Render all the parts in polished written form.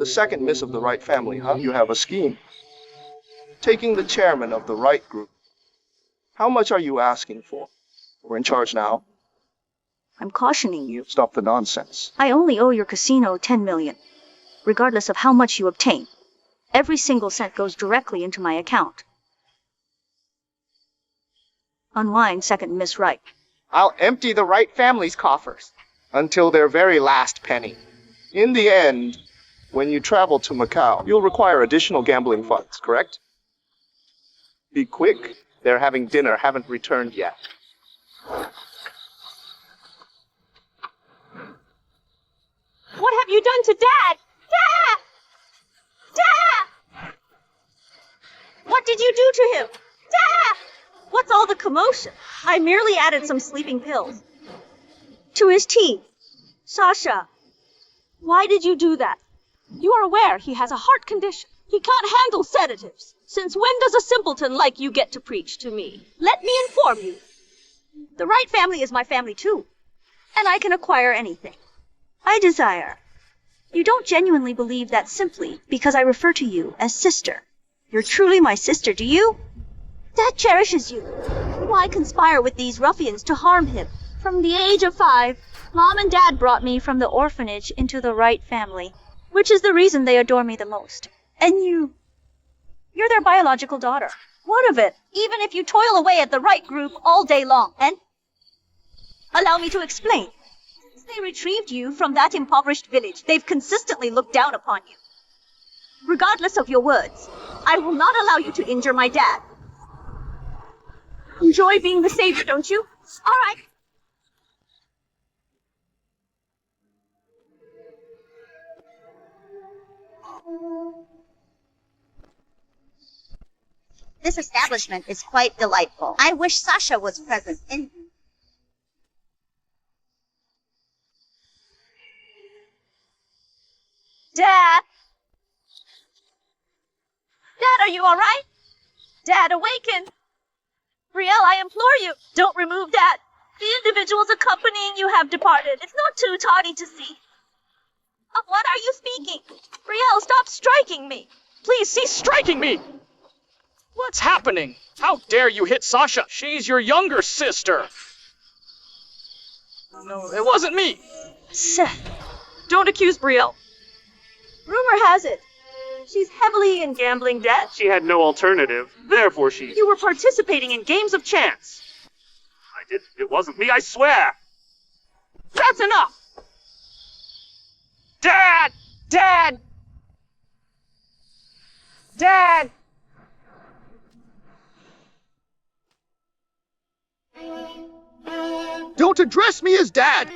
The second miss of the Wright family, huh? You have a scheme. Taking the chairman of the Wright group. How much are you asking for? We're in charge now. I'm cautioning you. Stop the nonsense. I only owe your casino 10 million, regardless of how much you obtain. Every single cent goes directly into my account. Unwind, second Miss Wright. I'll empty the Wright family's coffers. Until their very last penny. In the end, when you travel to Macau, you'll require additional gambling funds, correct? Be quick. They're having dinner, haven't returned yet. What have you done to Dad? Dad! Dad! What did you do to him? Dad! What's all the commotion? I merely added some sleeping pills to his tea. Sasha, why did you do that? You are aware he has a heart condition. He can't handle sedatives. Since when does a simpleton like you get to preach to me? Let me inform you. The Wright family is my family too, and I can acquire anything I desire. You don't genuinely believe that simply because I refer to you as sister. You're truly my sister, do you? Dad cherishes you. Why conspire with these ruffians to harm him? From the age of 5, Mom and Dad brought me from the orphanage into the Wright family, which is the reason they adore me the most. And you're their biological daughter. What of it? even if you toil away at the Wright group all day long. And allow me to explain. Since they retrieved you from that impoverished village, they've consistently looked down upon you. Regardless of your words, I will not allow you to injure my dad. Enjoy being the savior, don't you? All right. This establishment is quite delightful. I wish Sasha was present. Dad! Dad, are you all right? Dad, awaken! Brielle, I implore you, don't remove Dad. The individuals accompanying you have departed. It's not too tardy to see. Of what are you speaking? Brielle, stop striking me. Please cease striking me! What's happening? How dare you hit Sasha? She's your younger sister. No, it wasn't me. Seth, don't accuse Brielle. Rumor has it, she's heavily in gambling debt. She had no alternative, therefore she... You were participating in games of chance. I did. It wasn't me, I swear! That's enough! Dad! Dad! Dad! Don't address me as Dad!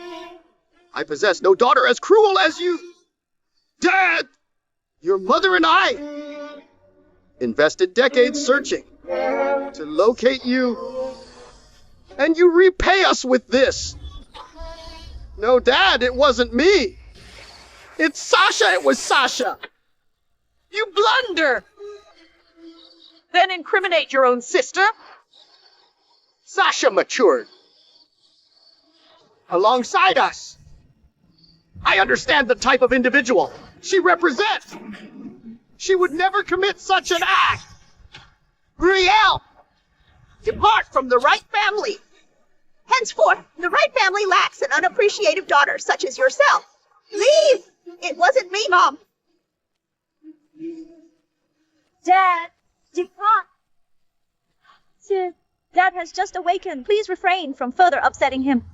I possess no daughter as cruel as you... Dad! Your mother and I invested decades searching to locate you, and you repay us with this. No, Dad, it wasn't me. It's Sasha, it was Sasha. You blunder! Then incriminate your own sister? Sasha matured alongside us. I understand the type of individual she represents. She would never commit such an act. Brielle, depart from the Wright family. Henceforth, the Wright family lacks an unappreciative daughter such as yourself. Leave! It wasn't me, Mom. Dad, depart. Dad has just awakened. Please refrain from further upsetting him.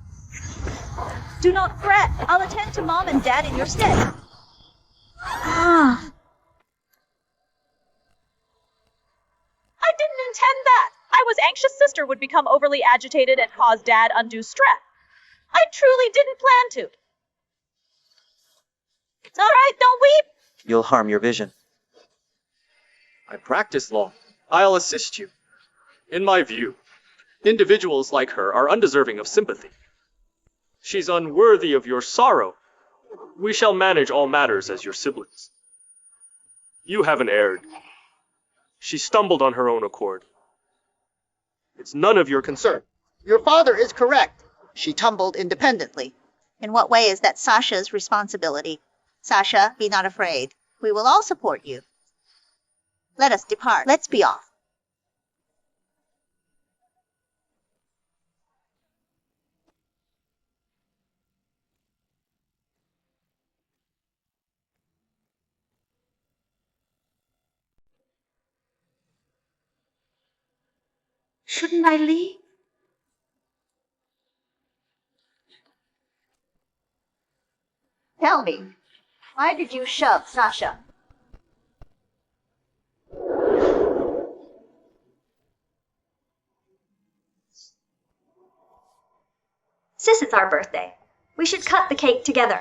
Do not fret. I'll attend to Mom and Dad in your stead. I didn't intend that. I was anxious sister would become overly agitated and cause Dad undue stress. I truly didn't plan to. It's all right, don't weep. You'll harm your vision. I practice law. I'll assist you. In my view, individuals like her are undeserving of sympathy. She's unworthy of your sorrow. We shall manage all matters as your siblings. You haven't erred. She stumbled on her own accord. It's none of your concern. Your father is correct. She tumbled independently. In what way is that Sasha's responsibility? Sasha, be not afraid. We will all support you. Let us depart. Let's be off. Shouldn't I leave? Tell me, why did you shove Sasha? Sis, it's our birthday. We should cut the cake together.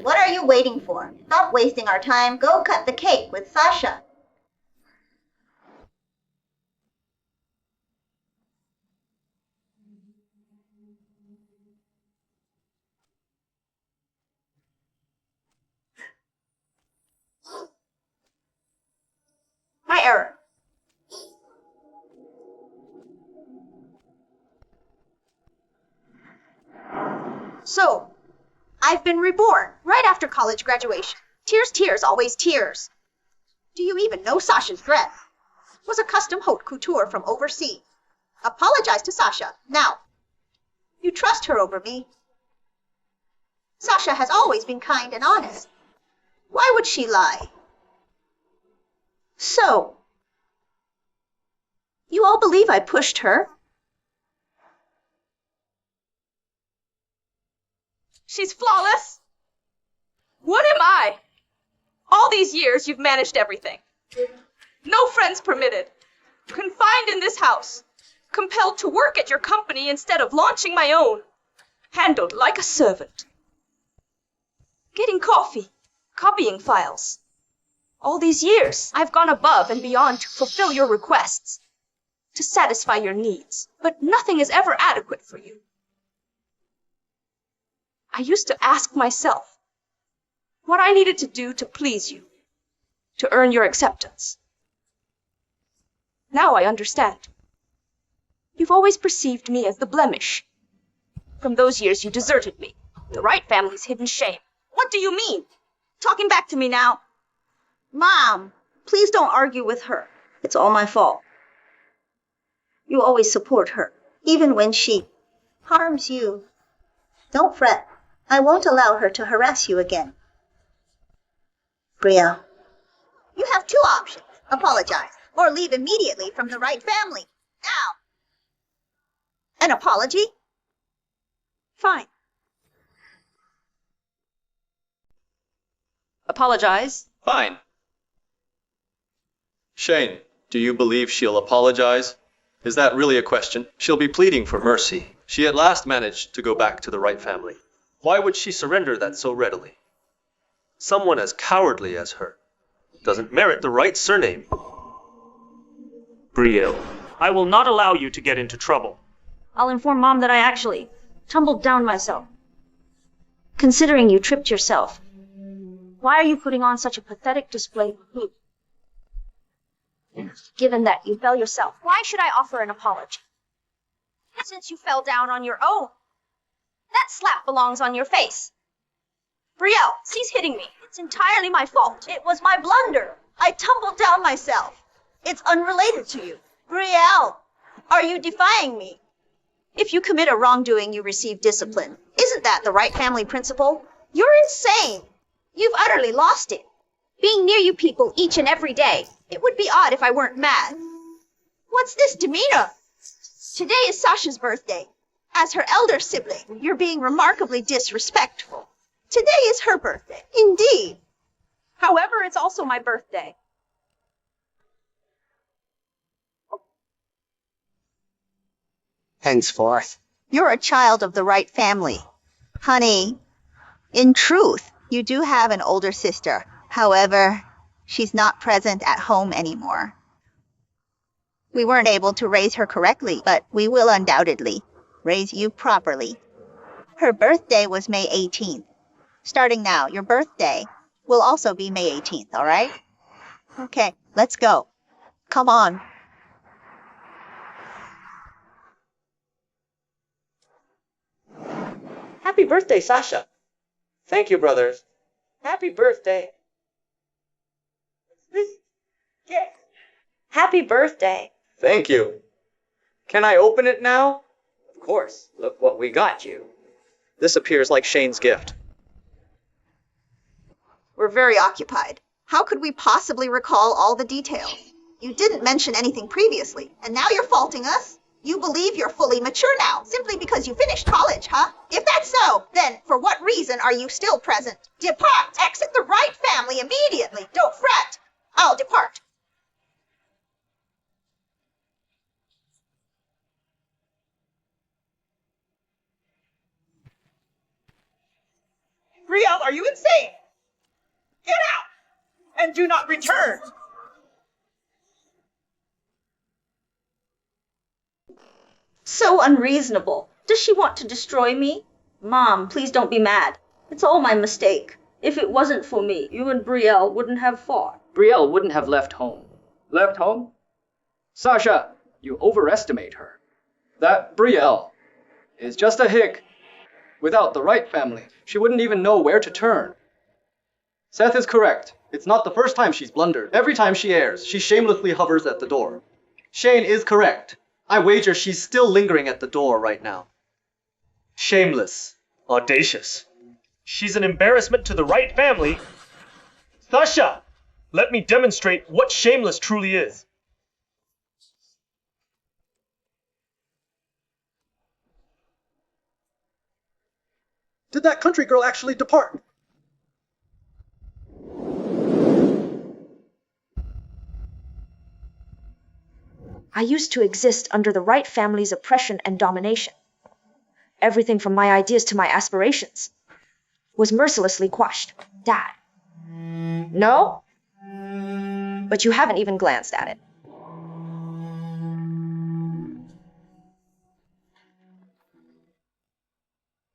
What are you waiting for? Stop wasting our time. Go cut the cake with Sasha. My error. So, I've been reborn right after college graduation. Tears, tears, always tears. Do you even know Sasha's dress? Was a custom haute couture from overseas. Apologize to Sasha, now. You trust her over me. Sasha has always been kind and honest. Why would she lie? So, you all believe I pushed her? She's flawless. What am I? All these years you've managed everything. No friends permitted. Confined in this house. Compelled to work at your company instead of launching my own. Handled like a servant. Getting coffee. Copying files. All these years I've gone above and beyond to fulfill your requests. To satisfy your needs. But nothing is ever adequate for you. I used to ask myself what I needed to do to please you, to earn your acceptance. Now I understand. You've always perceived me as the blemish. From those years you deserted me, the Wright family's hidden shame. What do you mean? Talking back to me now. Mom, please don't argue with her. It's all my fault. You always support her, even when she Harms you. Don't fret. I won't allow her to harass you again. Bria, you have two options. Apologize, or leave immediately from the Wright family. Now. An apology? Fine. Apologize? Fine. Shane, do you believe she'll apologize? Is that really a question? She'll be pleading for mercy. She at last managed to go back to the Wright family. Why would she surrender that so readily? Someone as cowardly as her doesn't merit the Wright surname. Brielle, I will not allow you to get into trouble. I'll inform Mom that I actually tumbled down myself. Considering you tripped yourself, why are you putting on such a pathetic display for me? Given that you fell yourself, why should I offer an apology? Since you fell down on your own. That slap belongs on your face. Brielle, cease hitting me. It's entirely my fault. It was my blunder. I tumbled down myself. It's unrelated to you. Brielle, are you defying me? If you commit a wrongdoing, you receive discipline. Isn't that the Wright family principle? You're insane. You've utterly lost it. Being near you people each and every day, it would be odd if I weren't mad. What's this demeanor? Today is Sasha's birthday. As her elder sibling, you're being remarkably disrespectful. Today is her birthday. Indeed. However, it's also my birthday. henceforth, you're a child of the Wright family. Honey, in truth, you do have an older sister. However, she's not present at home anymore. We weren't able to raise her correctly, but we will undoubtedly raise you properly. Her birthday was May 18th. Starting now, your birthday will also be May 18th, all right? Okay, let's go. Come on. Happy birthday, Sasha. Thank you, brothers. Happy birthday. Yeah. Happy birthday. Thank you. Can I open it now? Of course. Look what we got you. This appears like Shane's gift. We're very occupied. How could we possibly recall all the details? You didn't mention anything previously, and now you're faulting us? You believe you're fully mature now, simply because you finished college, huh? If that's so, then for what reason are you still present? Depart! Exit the Wright family immediately! Don't fret! I'll depart. Brielle, are you insane? Get out! And do not return! So unreasonable. Does she want to destroy me? Mom, please don't be mad. It's all my mistake. If it wasn't for me, you and Brielle wouldn't have fought. Brielle wouldn't have left home. Left home? Sasha, you overestimate her. That Brielle is just a hick. Without the Wright family, she wouldn't even know where to turn. Seth is correct. It's not the first time she's blundered. Every time she errs, she shamelessly hovers at the door. Shane is correct. I wager she's still lingering at the door right now. Shameless. Audacious. She's an embarrassment to the Wright family. Sasha, let me demonstrate what shameless truly is. Did that country girl actually depart? I used to exist under the Wright family's oppression and domination. Everything from my ideas to my aspirations was mercilessly quashed. Dad. No? But you haven't even glanced at it.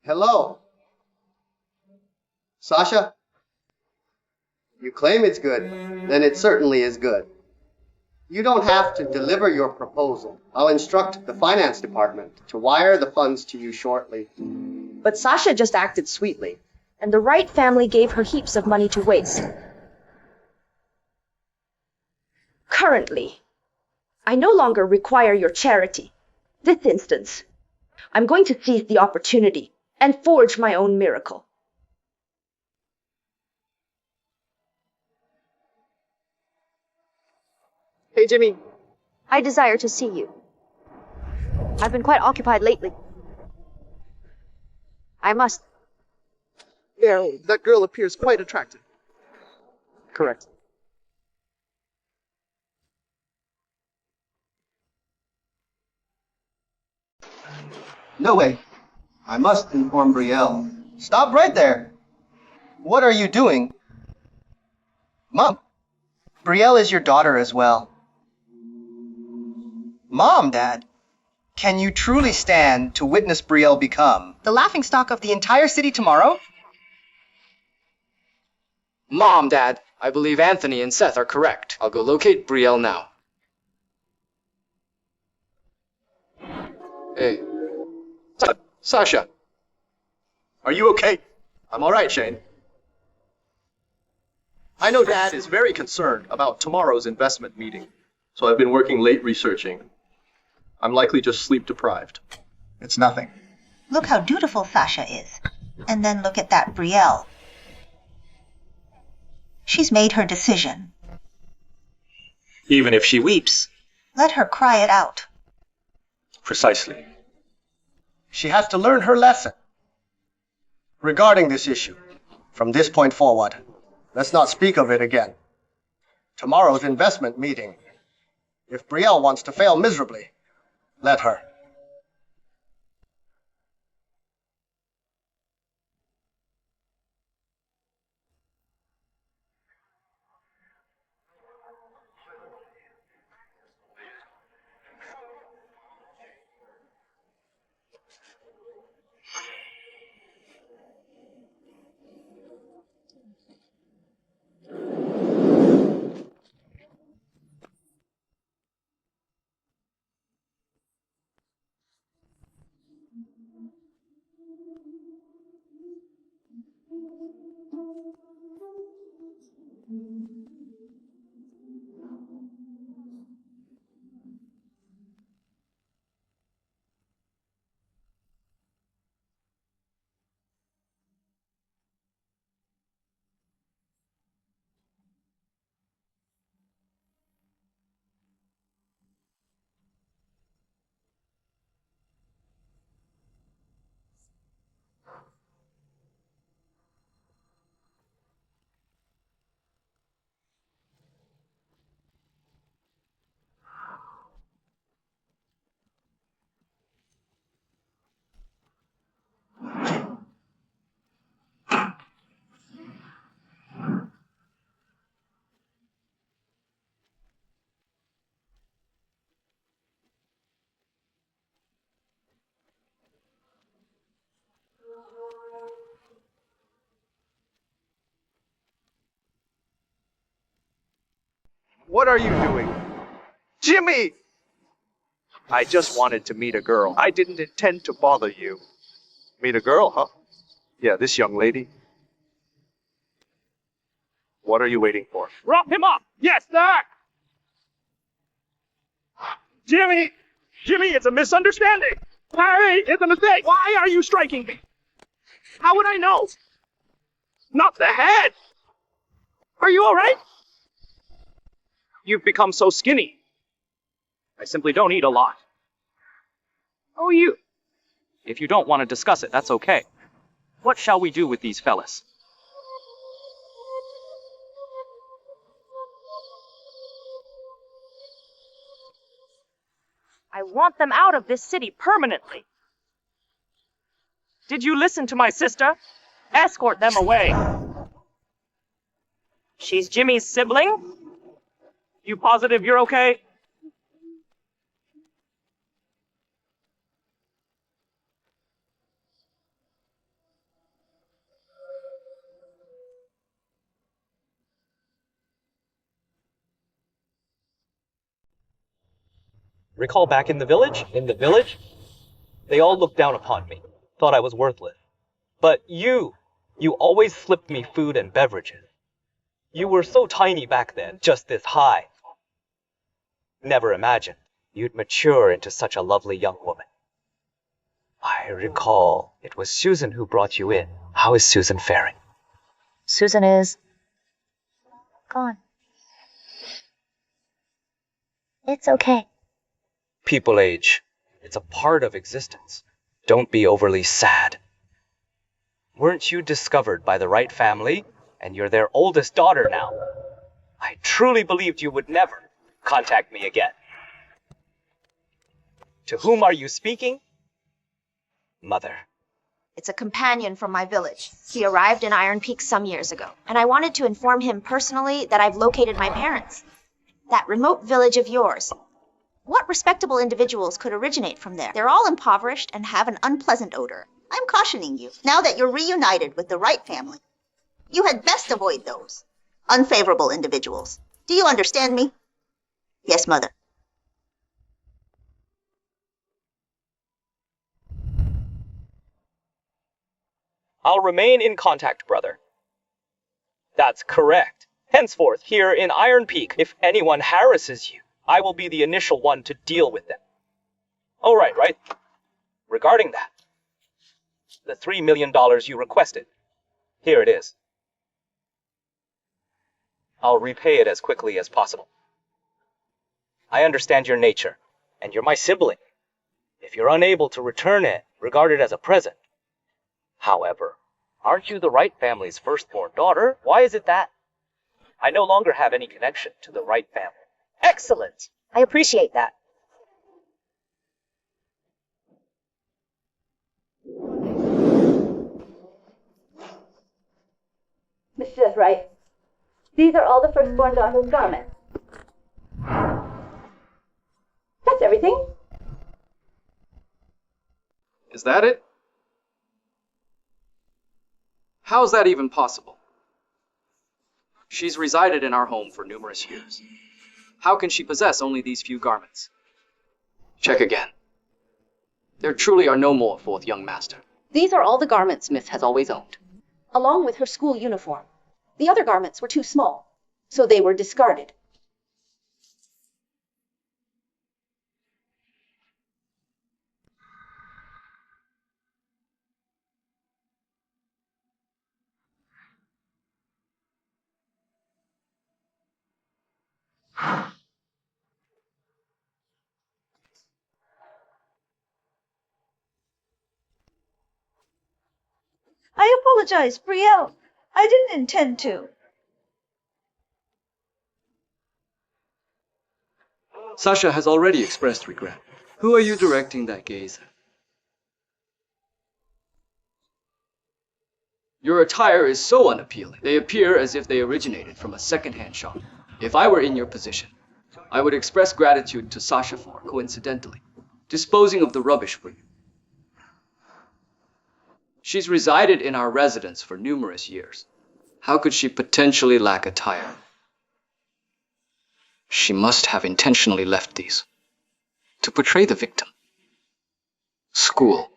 Hello. Sasha? You claim it's good, then it certainly is good. You don't have to deliver your proposal. I'll instruct the finance department to wire the funds to you shortly. But Sasha just acted sweetly, and the Wright family gave her heaps of money to waste. Currently, I no longer require your charity. This instance, I'm going to seize the opportunity and forge my own miracle. Hey, Jimmy. I desire to see you. I've been quite occupied lately. I must. Yeah, that girl appears quite attractive. Correct. No way. I must inform Brielle. Stop right there. What are you doing? Mom, Brielle is your daughter as well. Mom, Dad, can you truly stand to witness Brielle become the laughingstock of the entire city tomorrow? Mom, Dad, I believe Anthony and Seth are correct. I'll go locate Brielle now. Hey. Sasha. Are you okay? I'm all right, Shane. I know Dad is very concerned about tomorrow's investment meeting, so I've been working late researching. I'm likely just sleep deprived. It's nothing. Look how dutiful Sasha is. And then look at that Brielle. She's made her decision. Even if she weeps. Let her cry it out. Precisely. She has to learn her lesson. Regarding this issue, from this point forward, let's not speak of it again. Tomorrow's investment meeting. If Brielle wants to fail miserably, let her. What are you doing? Jimmy! I just wanted to meet a girl. I didn't intend to bother you. Meet a girl, huh? Yeah, this young lady. What are you waiting for? Rough him up! Yes, sir! Jimmy! Jimmy, it's a misunderstanding! Hey, it's a mistake! Why are you striking me? How would I know? Not the head! Are you alright? You've become so skinny. I simply don't eat a lot. Oh, you. If you don't want to discuss it, that's okay. What shall we do with these fellas? I want them out of this city permanently. Did you listen to my sister? Escort them away. She's Jimmy's sibling? You positive you're okay? Recall back in the village? In the village? They all looked down upon me, thought I was worthless. But you always slipped me food and beverages. You were so tiny back then, just this high. Never imagined you'd mature into such a lovely young woman. I recall it was Susan who brought you in. How is Susan faring? Susan is gone. It's okay. People age. It's a part of existence. Don't be overly sad. Weren't you discovered by the Wright family, and you're their oldest daughter now? I truly believed you would never contact me again. To whom are you speaking? Mother. It's a companion from my village. He arrived in Iron Peak some years ago, and I wanted to inform him personally that I've located my parents. That remote village of yours. What respectable individuals could originate from there? They're all impoverished and have an unpleasant odor. I'm cautioning you, now that you're reunited with the Wright family. You had best avoid those unfavorable individuals. Do you understand me? Yes, Mother. I'll remain in contact, brother. That's correct. Henceforth, here in Iron Peak, if anyone harasses you, I will be the initial one to deal with them. All right, right? Regarding that, the $3 million you requested, here it is. I'll repay it as quickly as possible. I understand your nature, and you're my sibling. If you're unable to return it, regard it as a present. However, aren't you the Wright family's firstborn daughter? Why is it that? I no longer have any connection to the Wright family. Excellent. I appreciate that. Mrs. Wright, these are all the firstborn daughter's garments. That's everything. Is that it? How's that even possible? She's resided in our home for numerous years. How can she possess only these few garments? Check again. There truly are no more, fourth young master. These are all the garments Miss has always owned, along with her school uniform. The other garments were too small, so they were discarded. I apologize, Brielle. I didn't intend to. Sasha has already expressed regret. Who are you directing that gaze at? Your attire is so unappealing. They appear as if they originated from a second-hand shop. If I were in your position, I would express gratitude to Sasha for, coincidentally, disposing of the rubbish for you. She's resided in our residence for numerous years. How could she potentially lack attire? She must have intentionally left these to portray the victim. School.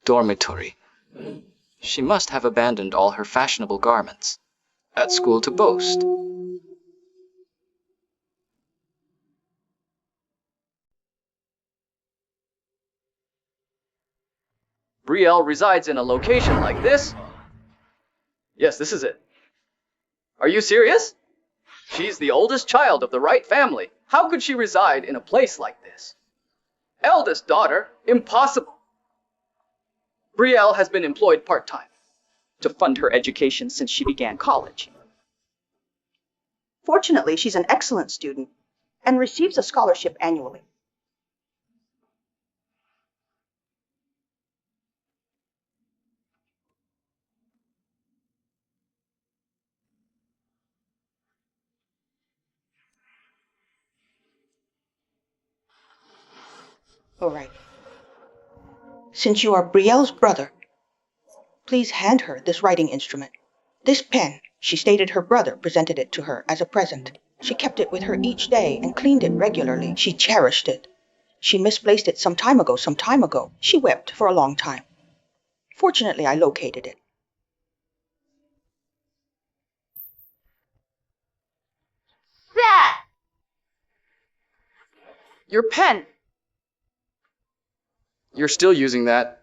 Dormitory. She must have abandoned all her fashionable garments at school to boast. Brielle resides in a location like this? Yes, this is it. Are you serious? She's the oldest child of the Wright family. How could she reside in a place like this? Eldest daughter? Impossible. Brielle has been employed part-time To fund her education since she began college. Fortunately, she's an excellent student and receives a scholarship annually. All right. Since you are Brielle's brother, please hand her this writing instrument. This pen, she stated her brother presented it to her as a present. She kept it with her each day and cleaned it regularly. She cherished it. She misplaced it some time ago. She wept for a long time. Fortunately, I located it. That! Your pen! You're still using that.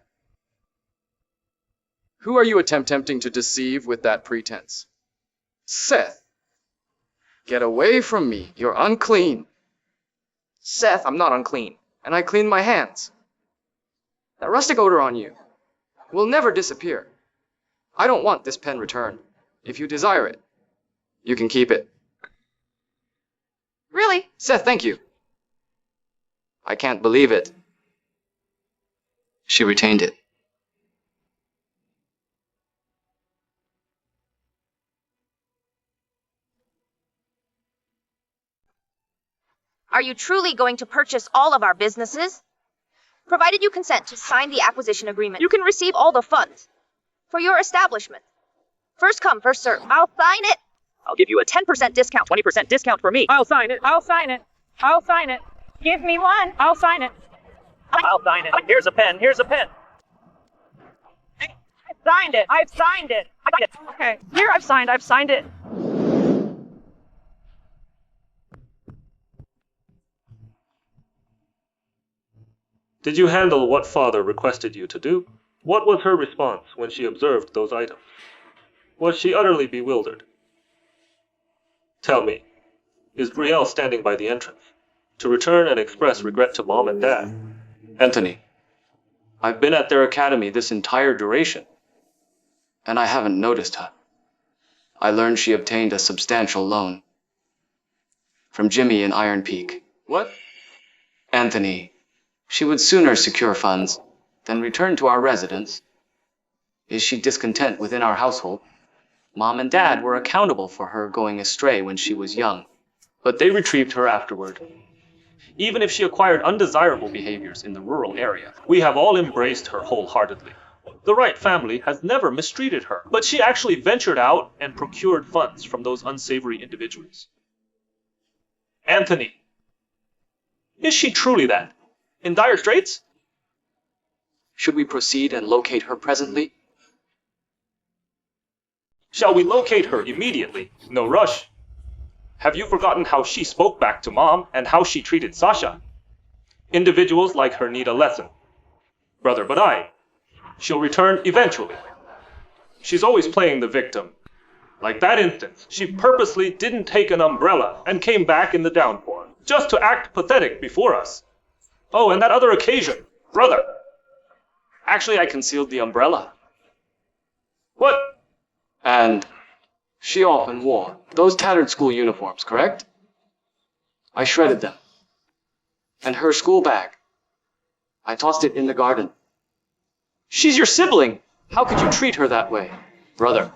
Who are you attempting to deceive with that pretense? Seth! Get away from me. You're unclean. Seth, I'm not unclean. And I cleaned my hands. That rustic odor on you will never disappear. I don't want this pen returned. If you desire it, you can keep it. Really? Seth, thank you. I can't believe it. She retained it. Are you truly going to purchase all of our businesses? Provided you consent to sign the acquisition agreement, you can receive all the funds for your establishment. First come, first serve. I'll sign it. I'll give you a 10% discount, 20% discount for me. I'll sign it. I'll sign it. I'll sign it. Give me one. I'll sign it. I'll sign it. Here's a pen. Here's a pen. I signed it. I've signed it. Okay. Here, I've signed it. Did you handle what father requested you to do? What was her response when she observed those items? Was she utterly bewildered? Tell me, is Brielle standing by the entrance to return and express regret to Mom and Dad? Anthony, I've been at their academy this entire duration, and I haven't noticed her. I learned she obtained a substantial loan from Jimmy in Iron Peak. What? Anthony, she would sooner secure funds than return to our residence. Is she discontent within our household? Mom and Dad were accountable for her going astray when she was young. But they retrieved her afterward. Even if she acquired undesirable behaviors in the rural area, we have all embraced her wholeheartedly. The Wright family has never mistreated her, but she actually ventured out and procured funds from those unsavory individuals. Anthony, is she truly that? In dire straits? Should we proceed and locate her presently? Shall we locate her immediately? No rush. Have you forgotten how she spoke back to Mom and how she treated Sasha? Individuals like her need a lesson. Brother, but she'll return eventually. She's always playing the victim. Like that instance, she purposely didn't take an umbrella and came back in the downpour, just to act pathetic before us. Oh, and that other occasion, brother. Actually, I concealed the umbrella. What? And she often wore those tattered school uniforms, correct? I shredded them. And her school bag, I tossed it in the garden. She's your sibling. How could you treat her that way? Brother,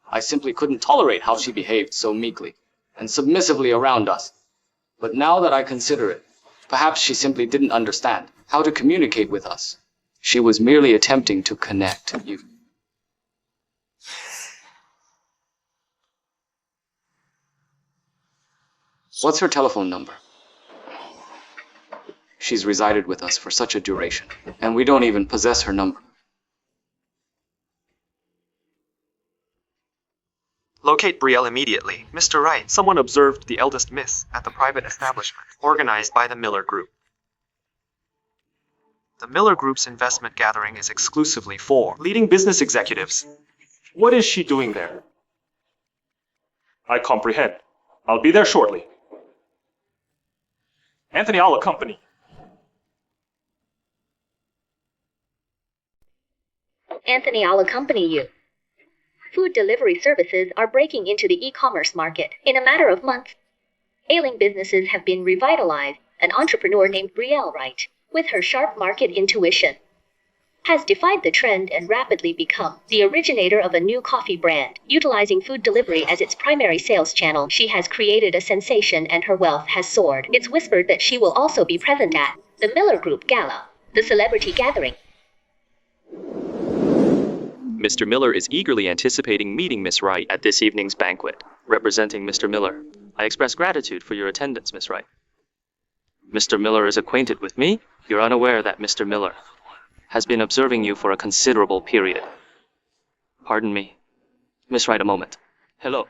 I simply couldn't tolerate how she behaved so meekly and submissively around us. But now that I consider it, perhaps she simply didn't understand how to communicate with us. She was merely attempting to connect you. What's her telephone number? She's resided with us for such a duration, and we don't even possess her number. Locate Brielle immediately. Mr. Wright, someone observed the eldest miss at the private establishment, organized by the Miller Group. The Miller Group's investment gathering is exclusively for leading business executives. What is she doing there? I comprehend. I'll be there shortly. Anthony, I'll accompany. Anthony, I'll accompany you. Food delivery services are breaking into the e-commerce market in a matter of months. Ailing businesses have been revitalized. An entrepreneur named Brielle Wright, with her sharp market intuition, has defied the trend and rapidly become the originator of a new coffee brand. Utilizing food delivery as its primary sales channel, she has created a sensation and her wealth has soared. It's whispered that she will also be present at the Miller Group Gala, the celebrity gathering. Mr. Miller is eagerly anticipating meeting Miss Wright at this evening's banquet. Representing Mr. Miller, I express gratitude for your attendance, Miss Wright. Mr. Miller is acquainted with me. You're unaware that Mr. Miller has been observing you for a considerable period. Pardon me. Miss Wright, a moment. Hello.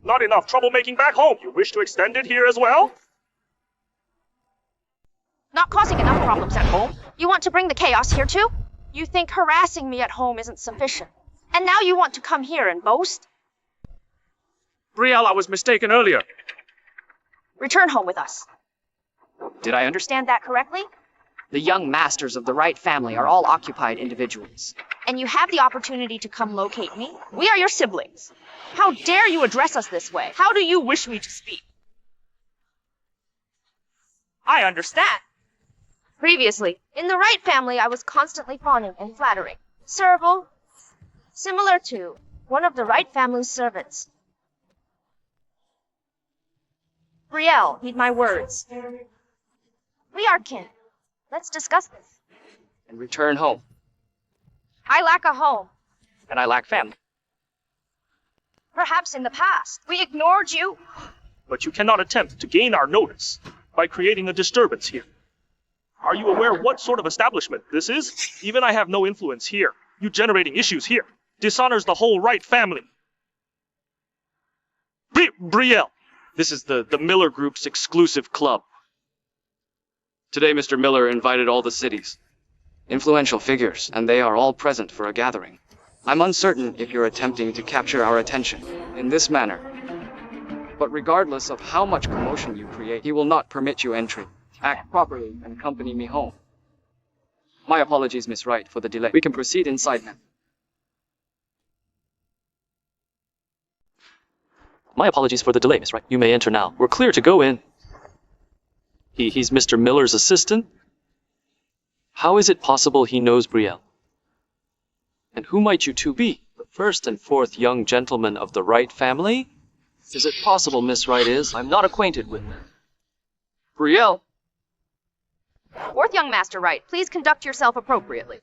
Not enough troublemaking back home. You wish to extend it here as well? Not causing enough problems at home? You want to bring the chaos here too? You think harassing me at home isn't sufficient. And now you want to come here and boast? Brielle, I was mistaken earlier. Return home with us. Did I understand? Understand that correctly? The young masters of the Wright family are all occupied individuals. And you have the opportunity to come locate me? We are your siblings. How dare you address us this way? How do you wish me to speak? I understand. Previously, in the Wright family, I was constantly fawning and flattering. Servile, similar to one of the Wright family's servants. Brielle, heed my words. We are kin. Let's discuss this. And return home. I lack a home. And I lack family. Perhaps in the past, we ignored you. But you cannot attempt to gain our notice by creating a disturbance here. Are you aware what sort of establishment this is? Even I have no influence here. You generating issues here dishonors the whole Wright family. Brielle, This is the Miller Group's exclusive club. Today, Mr. Miller invited all the cities. Influential figures, and they are all present for a gathering. I'm uncertain if you're attempting to capture our attention in this manner. But regardless of how much commotion you create, he will not permit you entry. Act properly and accompany me home. My apologies, Miss Wright, for the delay. We can proceed inside now. My apologies for the delay, Miss Wright. You may enter now. We're clear to go in. He's Mr. Miller's assistant? How is it possible he knows Brielle? And who might you two be? The first and fourth young gentlemen of the Wright family? Is it possible Miss Wright is? I'm not acquainted with them. Brielle, Fourth young master Wright, please conduct yourself appropriately.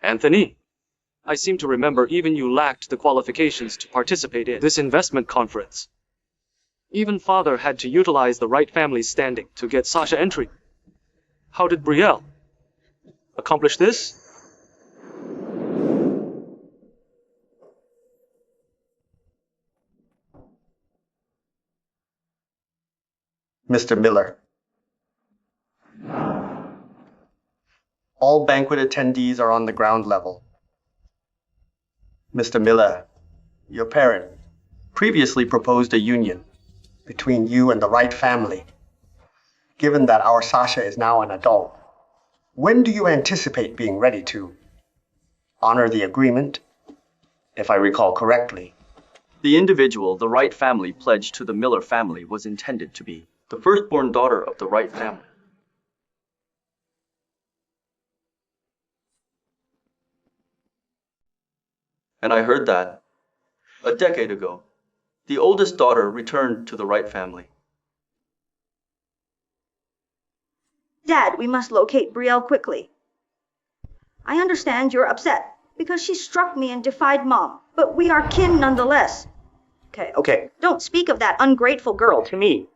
Anthony, I seem to remember even you lacked the qualifications to participate in this investment conference. Even father had to utilize the Wright family's standing to get Sasha entry. How did Brielle accomplish this? Mr. Miller. All banquet attendees are on the ground level. Mr. Miller, your parent previously proposed a union between you and the Wright family. Given that our Sasha is now an adult, when do you anticipate being ready to honor the agreement, if I recall correctly? The individual the Wright family pledged to the Miller family was intended to be the firstborn daughter of the Wright family. And I heard that A decade ago, the oldest daughter returned to the Wright family. Dad, we must locate Brielle quickly. I understand you're upset because she struck me and defied Mom, but we are kin nonetheless. Okay. Don't speak of that ungrateful girl to me.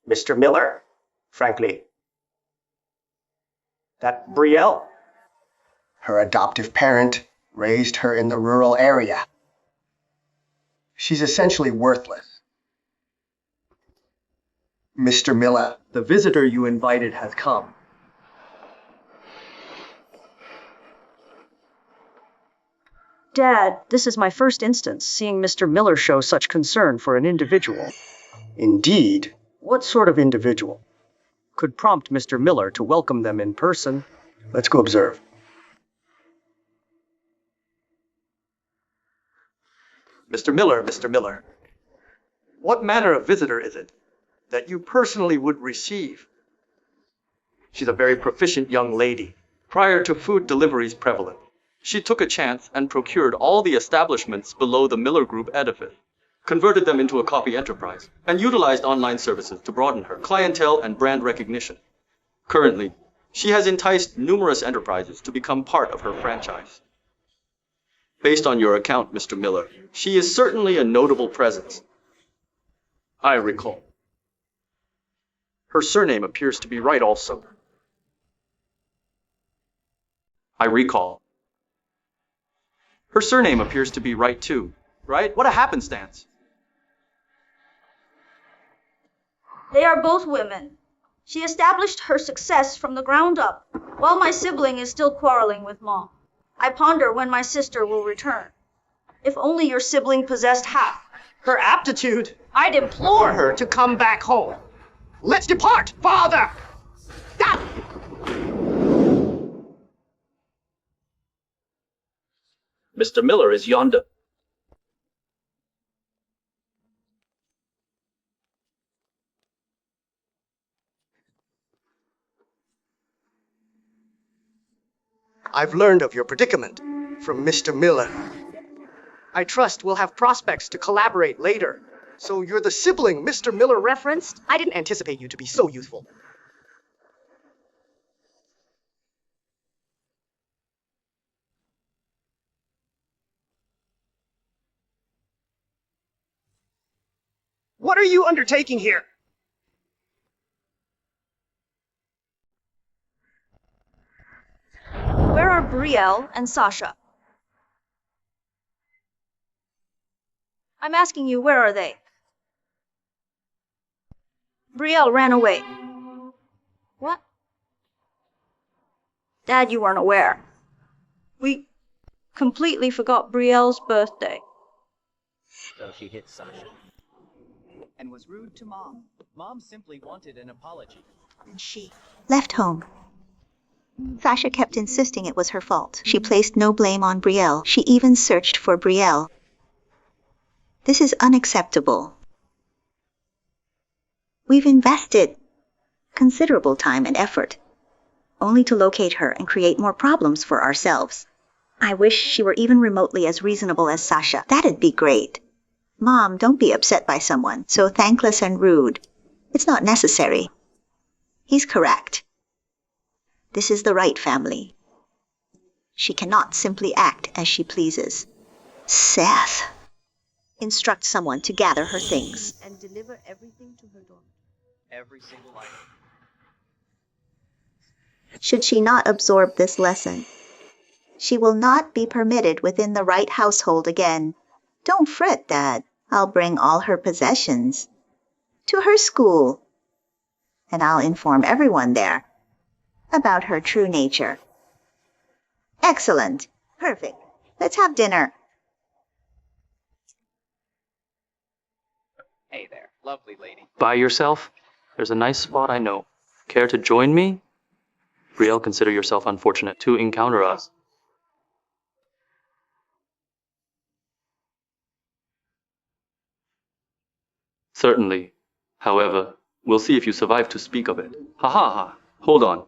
Mr. Miller, frankly. That Brielle. Her adoptive parent raised her in the rural area. She's essentially worthless. Mr. Miller, The visitor you invited has come. Dad, this is my first instance seeing Mr. Miller show such concern for an individual. Indeed. What sort of individual could prompt Mr. Miller to welcome them in person? Let's go observe. Mr. Miller, what manner of visitor is it that you personally would receive? She's a very proficient young lady. Prior to food deliveries prevalent, she took a chance and procured all the establishments below the Miller Group edifice, converted them into a coffee enterprise, and utilized online services to broaden her clientele and brand recognition. Currently, she has enticed numerous enterprises to become part of her franchise. Based on your account, Mr. Miller, she is certainly a notable presence. I recall. Her surname appears to be Wright also. I recall. Her surname appears to be Wright too, right? What a happenstance. They are both women. She established her success from the ground up, while my sibling is still quarreling with Mom. I ponder when my sister will return. If only your sibling possessed half Her aptitude. I'd implore her to come back home. Let's depart, father! Ah! Mr. Miller is yonder. I've learned of your predicament from Mr. Miller. I trust we'll have prospects to collaborate later. So you're the sibling Mr. Miller referenced? I didn't anticipate you to be so youthful. What are you undertaking here? Where are Brielle and Sasha? I'm asking you, where are they? Brielle ran away. What? Dad, you weren't aware. We completely forgot Brielle's birthday. So she hit Sasha. And was rude to Mom. Mom simply wanted an apology. And she left home. Sasha kept insisting it was her fault. She placed no blame on Brielle. She even searched for Brielle. This is unacceptable. We've invested considerable time and effort, only to locate her and create more problems for ourselves. I wish she were even remotely as reasonable as Sasha. That'd be great. Mom, don't be upset by someone so thankless and rude. It's not necessary. He's correct. This is the Wright family. She cannot simply act as she pleases. Seth. Instruct someone to gather her things. And deliver everything to her daughter. Every single item. Should she not absorb this lesson, she will not be permitted within the Wright household again. Don't fret, Dad. I'll bring all her possessions to her school, and I'll inform everyone there about her true nature. Excellent. Perfect. Let's have dinner. Hey there, lovely lady. By yourself? There's a nice spot I know. Care to join me? Brielle, consider yourself unfortunate to encounter us. Certainly. However, we'll see if you survive to speak of it. Ha ha ha. Hold on.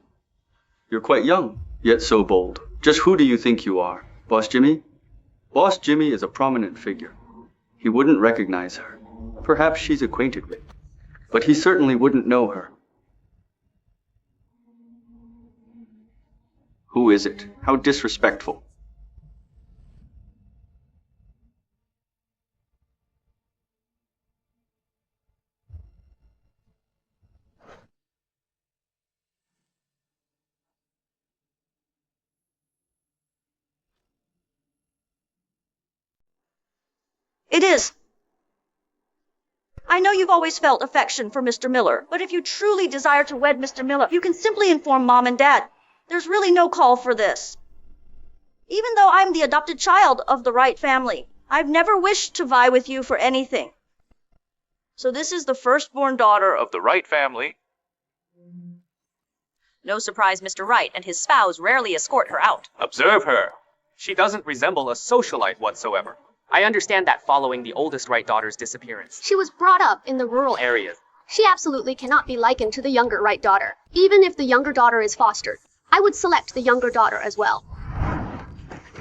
You're quite young, yet so bold. Just who do you think you are? Boss Jimmy? Boss Jimmy is a prominent figure. He wouldn't recognize her. Perhaps she's acquainted with, but he certainly wouldn't know her. Who is it? How disrespectful. It is. I know you've always felt affection for Mr. Miller, but if you truly desire to wed Mr. Miller, you can simply inform Mom and Dad. There's really no call for this. Even though I'm the adopted child of the Wright family, I've never wished to vie with you for anything. So this is the firstborn daughter of the Wright family. No surprise Mr. Wright and his spouse rarely escort her out. Observe her. She doesn't resemble a socialite whatsoever. I understand that following the oldest Wright daughter's disappearance. She was brought up in the rural areas. She absolutely cannot be likened to the younger Wright daughter. Even if the younger daughter is fostered, I would select the younger daughter as well.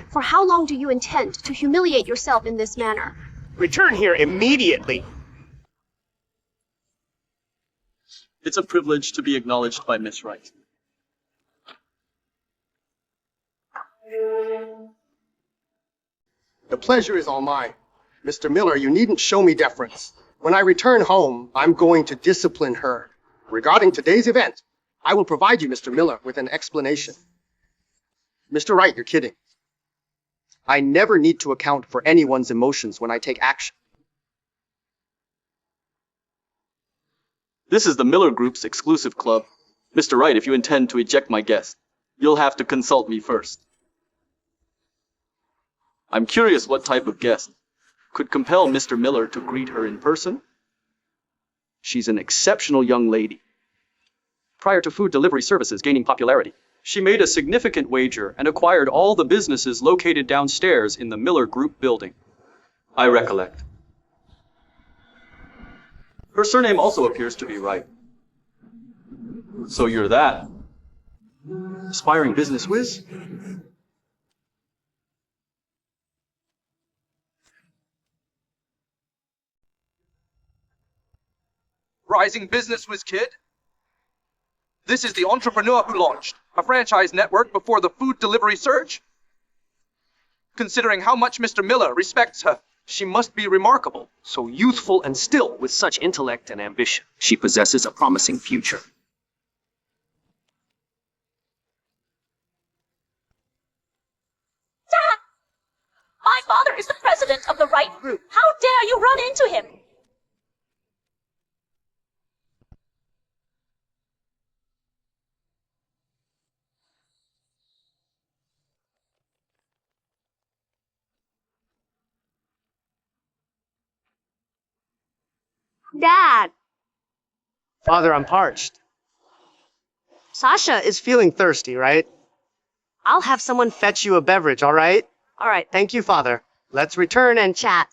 For how long do you intend to humiliate yourself in this manner? Return here immediately. It's a privilege to be acknowledged by Miss Wright. The pleasure is all mine. Mr. Miller, you needn't show me deference. When I return home, I'm going to discipline her. Regarding today's event, I will provide you, Mr. Miller, with an explanation. Mr. Wright, you're kidding. I never need to account for anyone's emotions when I take action. This is the Miller Group's exclusive club. Mr. Wright, if you intend to eject my guest, you'll have to consult me first. I'm curious what type of guest could compel Mr. Miller to greet her in person. She's an exceptional young lady. Prior to food delivery services gaining popularity, she made a significant wager and acquired all the businesses located downstairs in the Miller Group building. I recollect. Her surname also appears to be Wright. So you're that. Aspiring business whiz? Rising business whiz kid? This is the entrepreneur who launched a franchise network before the food delivery surge? Considering how much Mr. Miller respects her, she must be remarkable. So youthful and still with such intellect and ambition. She possesses a promising future. Dad! My father is the president of the Wright Group. How dare you run into him? Dad! Father, I'm parched. Sasha is feeling thirsty, right? I'll have someone fetch you a beverage, all right? All right, thank you, Father. Let's return and chat.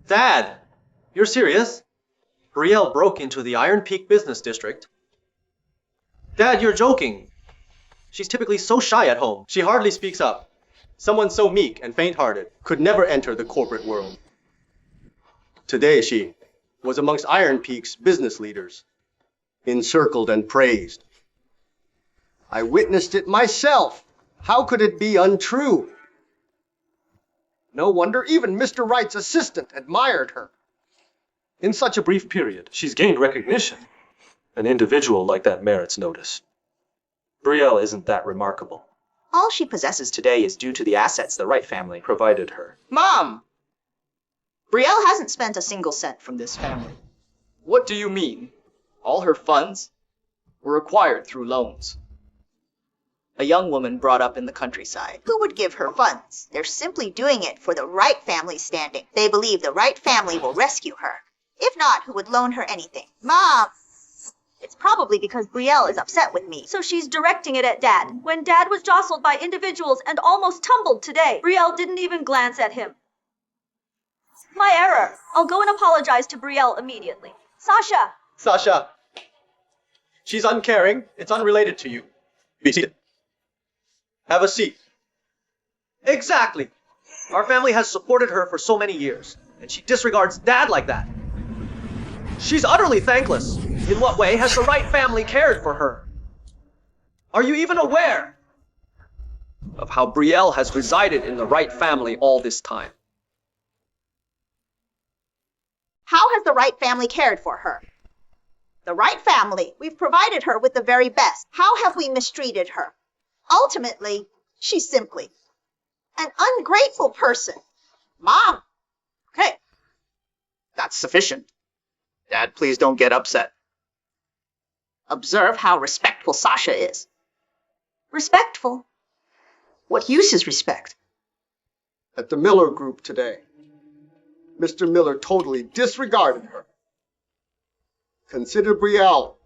Dad! You're serious? Brielle broke into the Iron Peak business district. Dad, you're joking. She's typically so shy at home. She hardly speaks up. Someone so meek and faint-hearted could never enter the corporate world. Today she was amongst Iron Peak's business leaders, encircled and praised. I witnessed it myself. How could it be untrue? No wonder even Mr. Wright's assistant admired her. In such a brief period, she's gained recognition. An individual like that merits notice. Brielle isn't that remarkable. All she possesses today is due to the assets the Wright family Provided her. Mom! Brielle hasn't spent a single cent from this family. What do you mean? All her funds were acquired through loans. A young woman brought up in the countryside. Who would give her funds? They're simply doing it for the Wright family's standing. They believe the Wright family will rescue her. If not, who would loan her anything? Mom! It's probably because Brielle is upset with me. So she's directing it at Dad. When Dad was jostled by individuals and almost tumbled today, Brielle didn't even glance at him. My error. I'll go and apologize to Brielle immediately. Sasha! Sasha, she's uncaring. It's unrelated to you. Be seated. Have a seat. Exactly. Our family has supported her for so many years, and she disregards Dad like that. She's utterly thankless. In what way has the Wright family cared for her? Are you even aware of how Brielle has resided in the Wright family all this time? How has the Wright family cared for her? The Wright family, we've provided her with the very best. How have we mistreated her? Ultimately, she's simply an ungrateful person. Mom! Okay. That's sufficient. Dad, please don't get upset. Observe how respectful Sasha is. Respectful? What use is respect? At the Miller Group today, Mr. Miller totally disregarded her. Consider Brielle.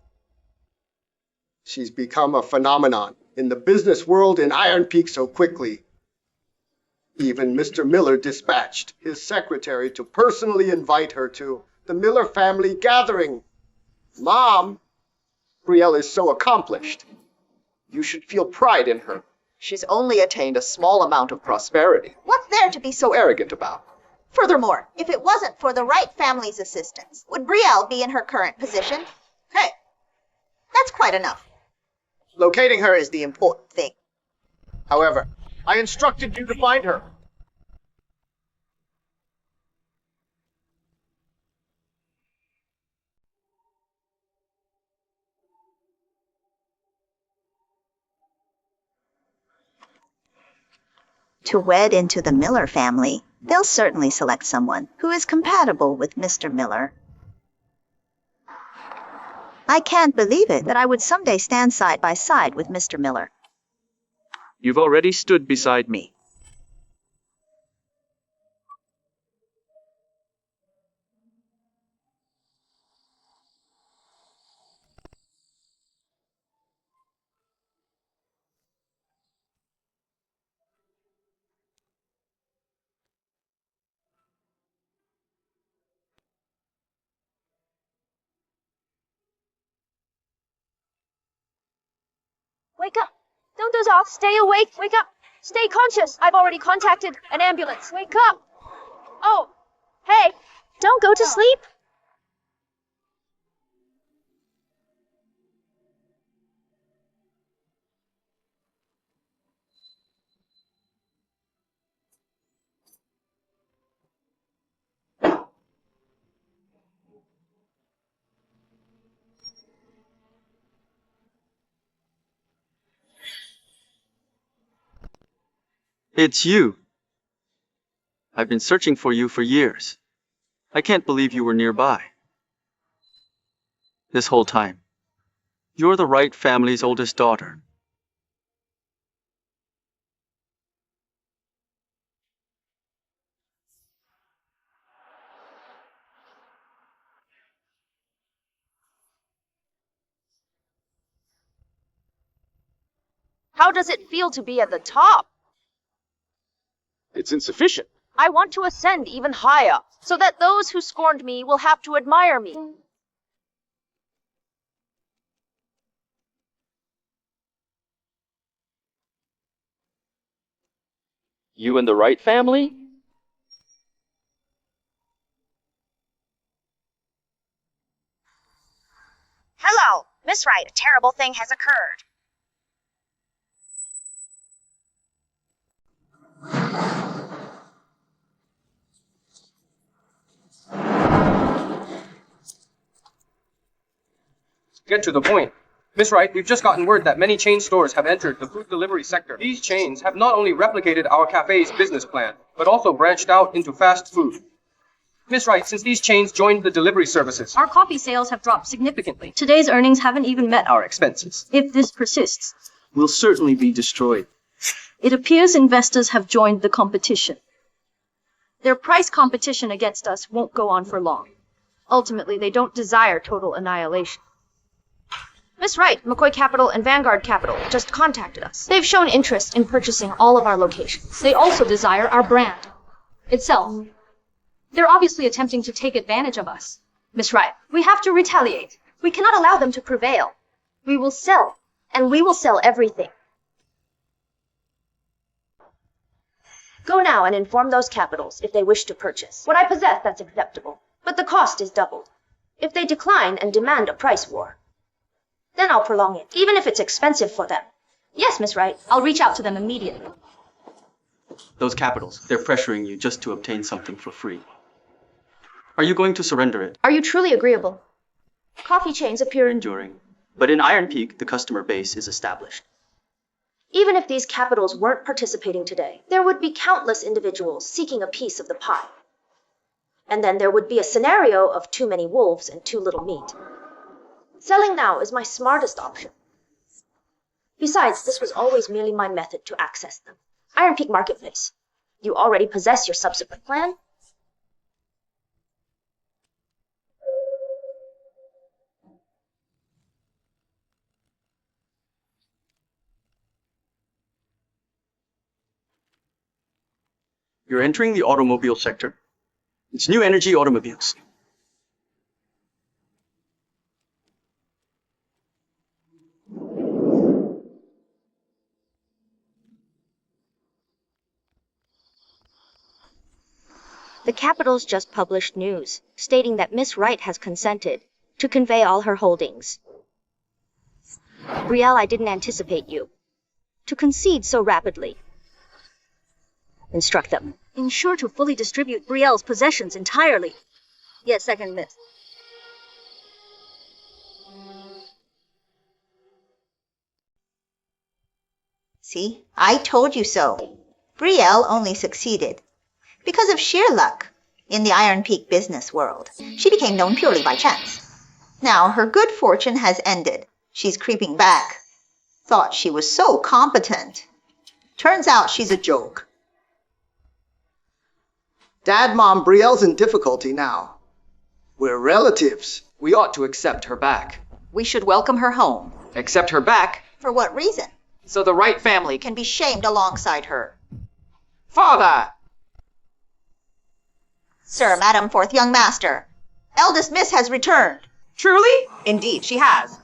She's become a phenomenon in the business world in Iron Peak so quickly. Even Mr. Miller dispatched his secretary to personally invite her to the Miller family gathering. Mom, Brielle is so accomplished. You should feel pride in her. She's only attained a small amount of prosperity. What's there to be So arrogant about. Furthermore, if it wasn't for the Wright family's assistance, would Brielle be in her current position? Hey, that's quite enough. Locating her is the important thing. However, I instructed you to find her. To wed into the Miller family, they'll certainly select someone who is compatible with Mr. Miller. I can't believe it that I would someday stand side by side with Mr. Miller. You've already stood beside me. Wake up! Don't doze off. Stay awake. Wake up. Stay conscious. I've already contacted an ambulance. Wake up! Oh, hey, don't go to sleep. It's you. I've been searching for you for years. I can't believe you were nearby. This whole time. You're the Wright family's oldest daughter. How does it feel to be at the top? It's insufficient. I want to ascend even higher, so that those who scorned me will have to admire me. You and the Wright family? Hello, Miss Wright, a terrible thing has occurred. Get to the point. Miss Wright, we've just gotten word that many chain stores have entered the food delivery sector. These chains have not only replicated our cafe's business plan, but also branched out into fast food. Miss Wright, since these chains joined the delivery services, Our coffee sales have dropped significantly. Today's earnings haven't even met our expenses. If this persists, We'll certainly be destroyed. it appears investors have joined the competition. Their price competition against us won't go on for long. Ultimately, they don't desire total annihilation. Miss Wright, McCoy Capital, and Vanguard Capital just contacted us. They've shown interest in purchasing all of our locations. They also desire our brand itself. They're obviously attempting to take advantage of us. Miss Wright, We have to retaliate. We cannot allow them to prevail. We will sell, and we will sell everything. Go now and inform those capitals if they wish to purchase. What I possess, that's acceptable, but the cost is doubled. If they decline and demand a price war, then I'll prolong it, even if it's expensive for them. Yes, Miss Wright, I'll reach out to them immediately. Those capitals, they're pressuring you just to obtain something for free. Are you going to surrender it? Are you truly agreeable? Coffee chains appear in... Enduring. But in Iron Peak, the customer base is established. Even if these capitals weren't participating today, there would be countless individuals seeking a piece of the pie. And then there would be a scenario of too many wolves and too little meat. Selling now is my smartest option. Besides, this was always merely my method to access them. Iron Peak Marketplace. You already possess your subsequent plan? You're entering the automobile sector. It's new energy automobiles. The capitals just published news, stating that Miss Wright has consented to convey all her holdings. Brielle, I didn't anticipate you to concede so rapidly. Instruct them. Ensure to fully distribute Brielle's possessions entirely. Yes, second, miss. See, I told you so. Brielle only succeeded because of sheer luck in the Iron Peak business world. She became known purely by chance. Now her good fortune has ended. She's creeping back. Thought she was so competent. Turns out she's a joke. Dad, Mom, Brielle's in difficulty now. We're relatives. We ought to accept her back. We should welcome her home. Accept her back? For what reason? So the Wright family Can be shamed alongside her. Father! Sir, Madam, fourth young master. Eldest Miss has returned. Truly? Indeed, she has.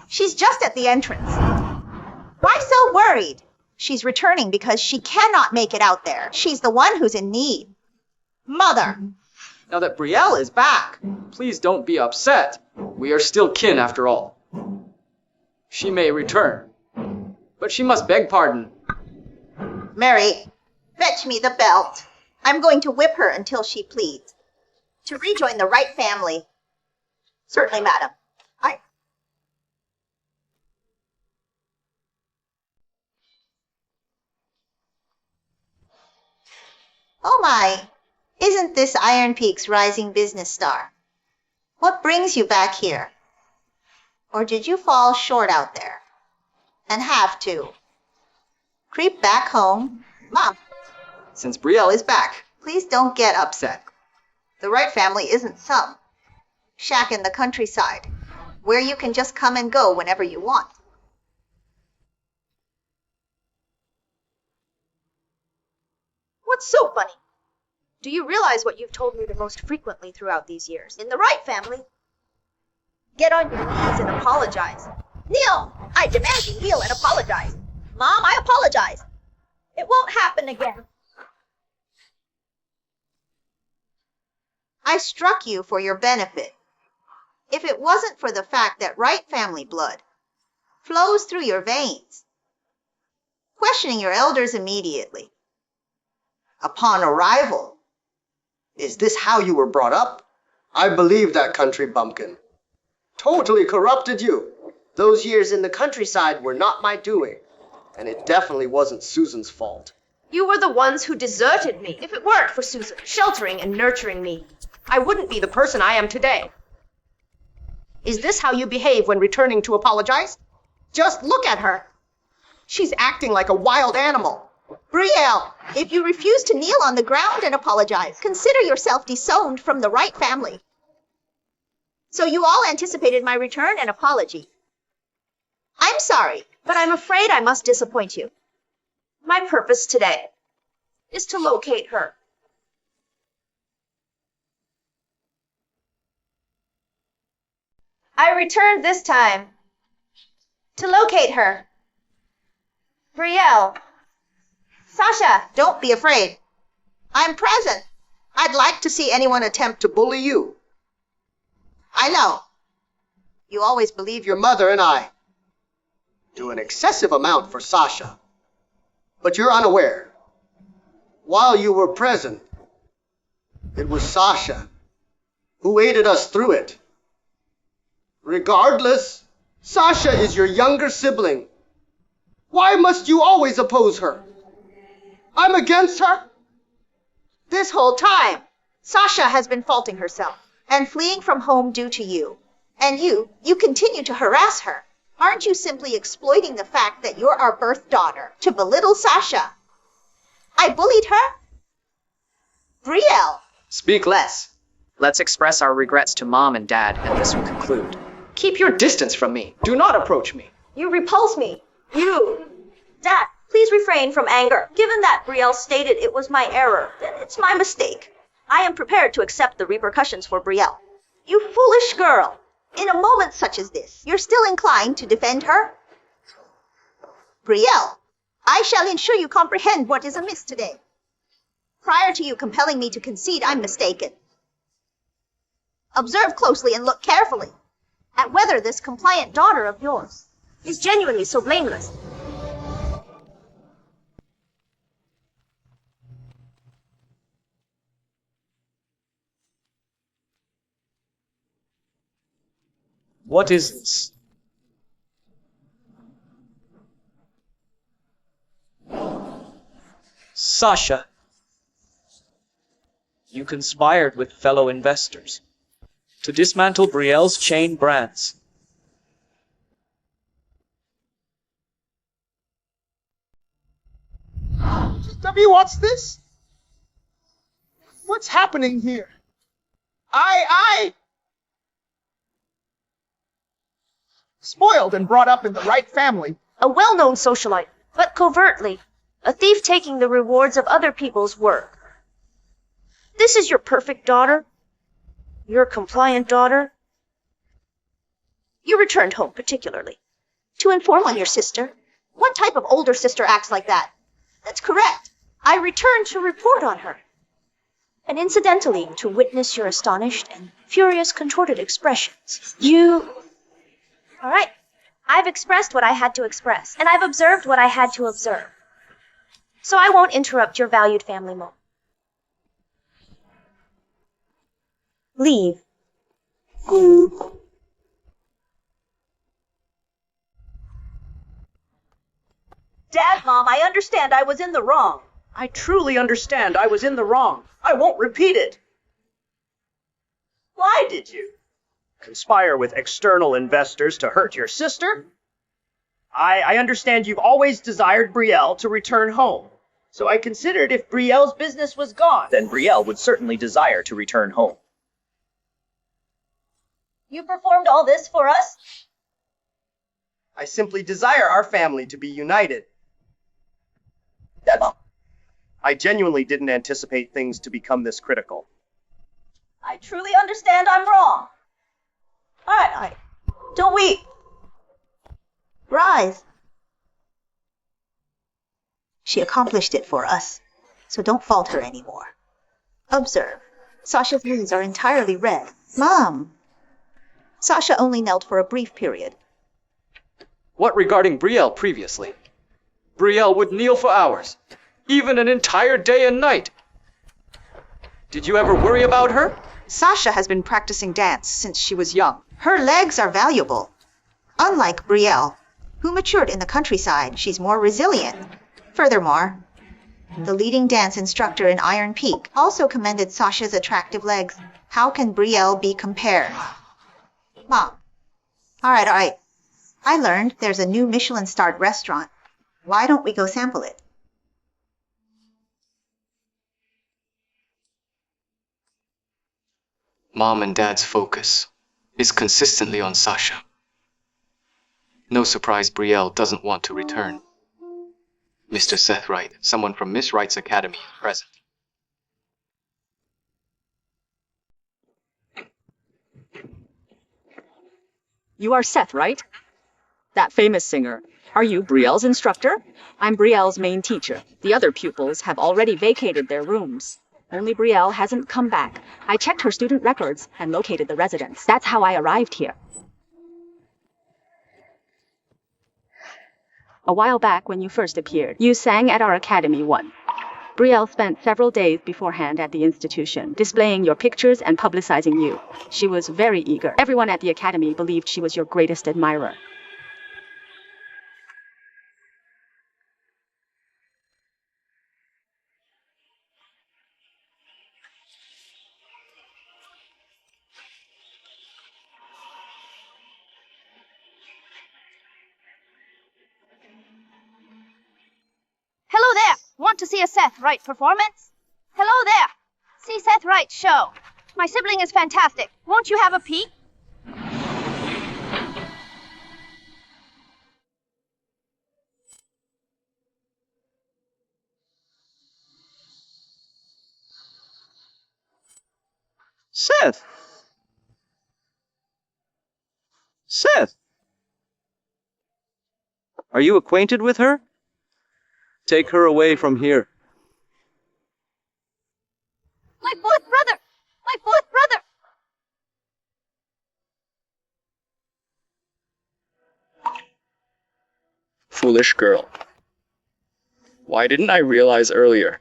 She's just at the entrance. Why so worried? She's returning because she cannot make it out there. She's the one who's in need. Mother! Now that Brielle is back, please don't be upset. We are still kin after all. She may return, but she must beg pardon. Mary, fetch me the belt. I'm going to whip her until she pleads. To rejoin the Wright family. Certainly, madam. Oh my, isn't this Iron Peak's rising business star? What brings you back here? Or did you fall short out there? And have to? Creep back home? Mom. Since Brielle is back, Please don't get upset. The Wright family isn't some shack in the countryside where you can just come and go whenever you want. What's so funny? Do you realize what you've told me the most frequently throughout these years? In the Wright family, get on your knees and apologize. Kneel! I demand you kneel and apologize. Mom, I apologize. It won't happen again. I struck you for your benefit. If it wasn't for the fact that Wright family blood flows through your veins, questioning your elders immediately. Upon arrival. Is this how you were brought up? I believe that country bumpkin. Totally corrupted you. Those years in the countryside were not my doing, and it definitely wasn't Susan's fault. You were the ones who deserted me. If it weren't for Susan sheltering and nurturing me, I wouldn't be the person I am today. Is this how you behave when returning to apologize? Just look at her. She's acting like a wild animal. Brielle, if you refuse to kneel on the ground and apologize, consider yourself disowned from the Wright family. So you all anticipated my return and apology. I'm sorry, but I'm afraid I must disappoint you. My purpose today is to locate her. I returned this time to locate her. Brielle. Sasha, don't be afraid. I'm present. I'd like to see anyone attempt to bully you. I know. You always believe your mother and I do an excessive amount for Sasha. But you're unaware. While you were present, it was Sasha who aided us through it. Regardless, Sasha is your younger sibling. Why must you always oppose her? I'm against her. This whole time, Sasha has been faulting herself and fleeing from home due to you. And you continue to harass her. Aren't you simply exploiting the fact that you're our birth daughter to belittle Sasha? I bullied her? Brielle. Speak less. Let's express our regrets to Mom and Dad, and this will conclude. Keep your distance from me. Do not approach me. You repulse me. You. Dad, please refrain from anger. Given that Brielle stated it was my error, then it's my mistake. I am prepared to accept the repercussions for Brielle. You foolish girl. In a moment such as this, you're still inclined to defend her? Brielle, I shall ensure you comprehend what is amiss today. Prior to you compelling me to concede I'm mistaken. Observe closely and look carefully at whether this compliant daughter of yours is genuinely so blameless. What is this? Sasha, you conspired with fellow investors to dismantle Brielle's chain brands. W, what's this? What's happening here? Spoiled and brought up in the Wright family. A well-known socialite, but covertly. A thief taking the rewards of other people's work. This is your perfect daughter? Your compliant daughter? You returned home particularly to inform on your sister. What type of older sister acts like that? That's correct. I returned to report on her. And incidentally, to witness your astonished and furious contorted expressions. All right. I've expressed what I had to express, and I've observed what I had to observe. So I won't interrupt your valued family moment. Leave. Dad, Mom, I understand I was in the wrong. I truly understand I was in the wrong. I won't repeat it. Why did you? Conspire with external investors to hurt your sister? I understand you've always desired Brielle to return home. So I considered if Brielle's business was gone, then Brielle would certainly desire to return home. You performed all this for us? I simply desire our family to be united. I genuinely didn't anticipate things to become this critical. I truly understand I'm wrong. All right. Don't weep. Rise. She accomplished it for us, so don't fault her anymore. Observe. Sasha's wounds are entirely red. Mom. Sasha only knelt for a brief period. What regarding Brielle previously? Brielle would kneel for hours, even an entire day and night. Did you ever worry about her? Sasha has been practicing dance since she was young. Her legs are valuable. Unlike Brielle, who matured in the countryside, she's more resilient. Furthermore, the leading dance instructor in Iron Peak also commended Sasha's attractive legs. How can Brielle be compared? Mom. All right. I learned there's a new Michelin-starred restaurant. Why don't we go sample it? Mom and Dad's focus is consistently on Sasha. No surprise Brielle doesn't want to return. Mr. Seth Wright, someone from Miss Wright's academy, is present. You are Seth, right? That famous singer. Are you Brielle's instructor? I'm Brielle's main teacher. The other pupils have already vacated their rooms. Only Brielle hasn't come back. I checked her student records and located the residence. That's how I arrived here. A while back when you first appeared, you sang at our academy once. Brielle spent several days beforehand at the institution, displaying your pictures and publicizing you. She was very eager. Everyone at the academy believed she was your greatest admirer. Hello there! Want to see a Seth Wright performance? Hello there! See Seth Wright's show. My sibling is fantastic. Won't you have a peek? Seth! Seth! Are you acquainted with her? Take her away from here. My fourth brother! My fourth brother! Foolish girl. Why didn't I realize earlier?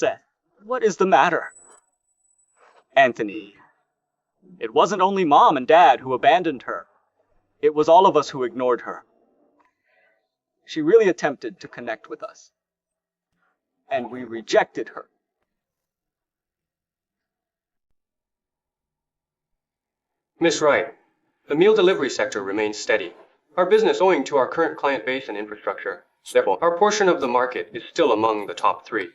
Seth, what is the matter? Anthony, it wasn't only Mom and Dad who abandoned her. It was all of us who ignored her. She really attempted to connect with us. And we rejected her. Miss Wright, the meal delivery sector remains steady. Our business owing to our current client base and infrastructure. Therefore, our portion of the market is still among the top 3.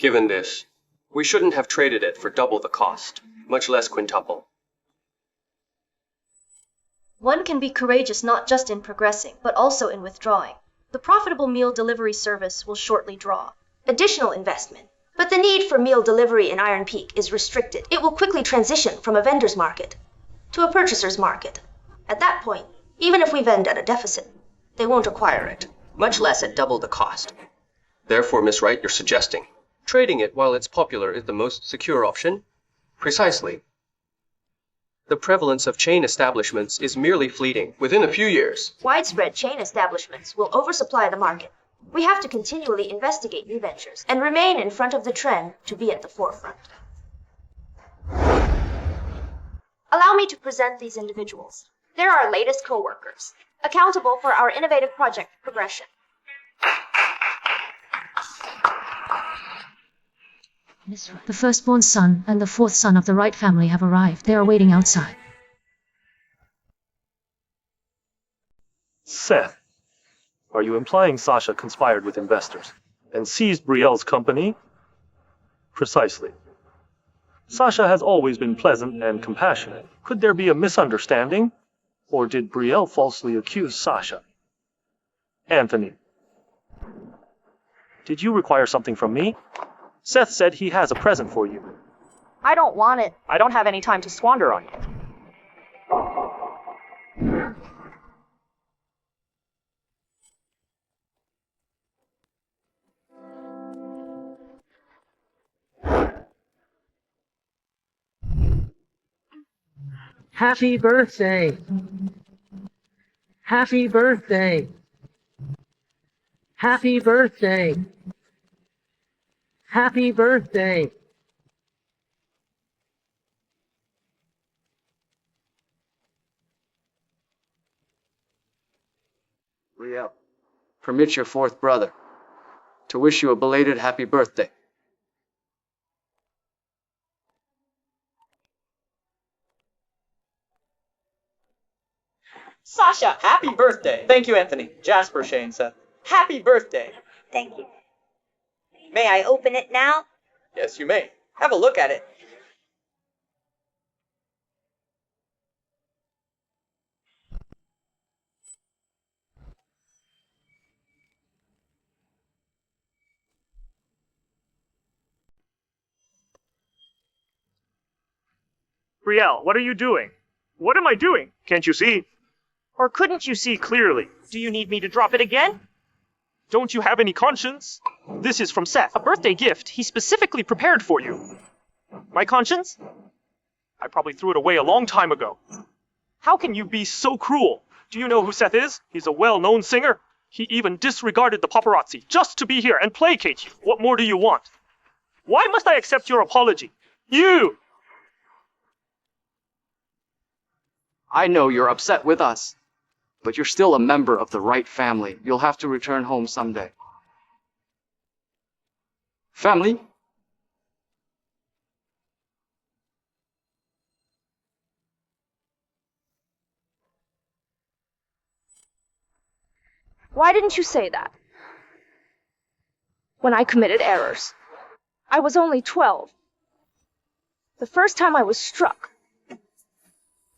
Given this, we shouldn't have traded it for double the cost, much less quintuple. One can be courageous not just in progressing, but also in withdrawing. The profitable meal delivery service will shortly draw Additional investment. But the need for meal delivery in Iron Peak is restricted. It will quickly transition from a vendor's market to a purchaser's market. At that point, even if we vend at a deficit, they won't acquire it. Much less at double the cost. Therefore, Miss Wright, you're suggesting trading it while it's popular is the most secure option? Precisely. The prevalence of chain establishments is merely fleeting. Within a few years, Widespread chain establishments will oversupply the market. We have to continually investigate new ventures and remain in front of the trend to be at the forefront. Allow me to present these individuals. They're our latest co-workers, accountable for our innovative project progression. The firstborn son and the fourth son of the Wright family have arrived. They are waiting outside. Seth, are you implying Sasha conspired with investors and seized Brielle's company? Precisely. Sasha has always been pleasant and compassionate. Could there be a misunderstanding? Or did Brielle falsely accuse Sasha? Anthony, did you require something from me? Seth said he has a present for you. I don't want it. I don't have any time to squander on you. Happy birthday. Happy birthday. Happy birthday. Happy birthday. Brielle, permit your fourth brother to wish you a belated happy birthday. Sasha, happy birthday. Thank you, Anthony. Jasper, Shane, Seth. Happy birthday. Thank you. May I open it now? Yes, you may. Have a look at it. Brielle, what are you doing? What am I doing? Can't you see? Or couldn't you see clearly? Do you need me to drop it again? Don't you have any conscience? This is from Seth, a birthday gift he specifically prepared for you. My conscience? I probably threw it away a long time ago. How can you be so cruel? Do you know who Seth is? He's a well-known singer. He even disregarded the paparazzi just to be here and placate you. What more do you want? Why must I accept your apology? You! I know you're upset with us, but you're still a member of the Wright family. You'll have to return home someday. Family? Why didn't you say that? When I committed errors. I was only 12. The first time I was struck.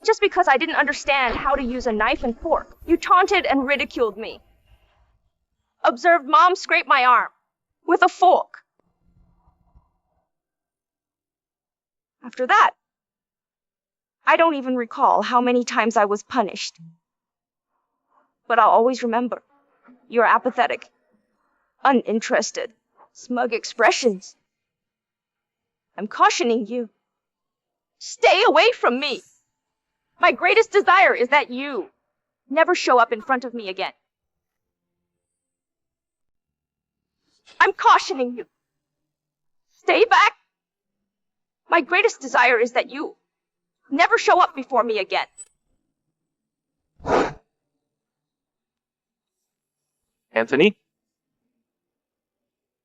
Just because I didn't understand how to use a knife and fork, you taunted and ridiculed me. Observed Mom scrape my arm with a fork. After that, I don't even recall how many times I was punished. But I'll always remember your apathetic, uninterested, smug expressions. I'm cautioning you. Stay away from me. My greatest desire is that you never show up in front of me again. I'm cautioning you. Stay back. My greatest desire is that you never show up before me again. Anthony?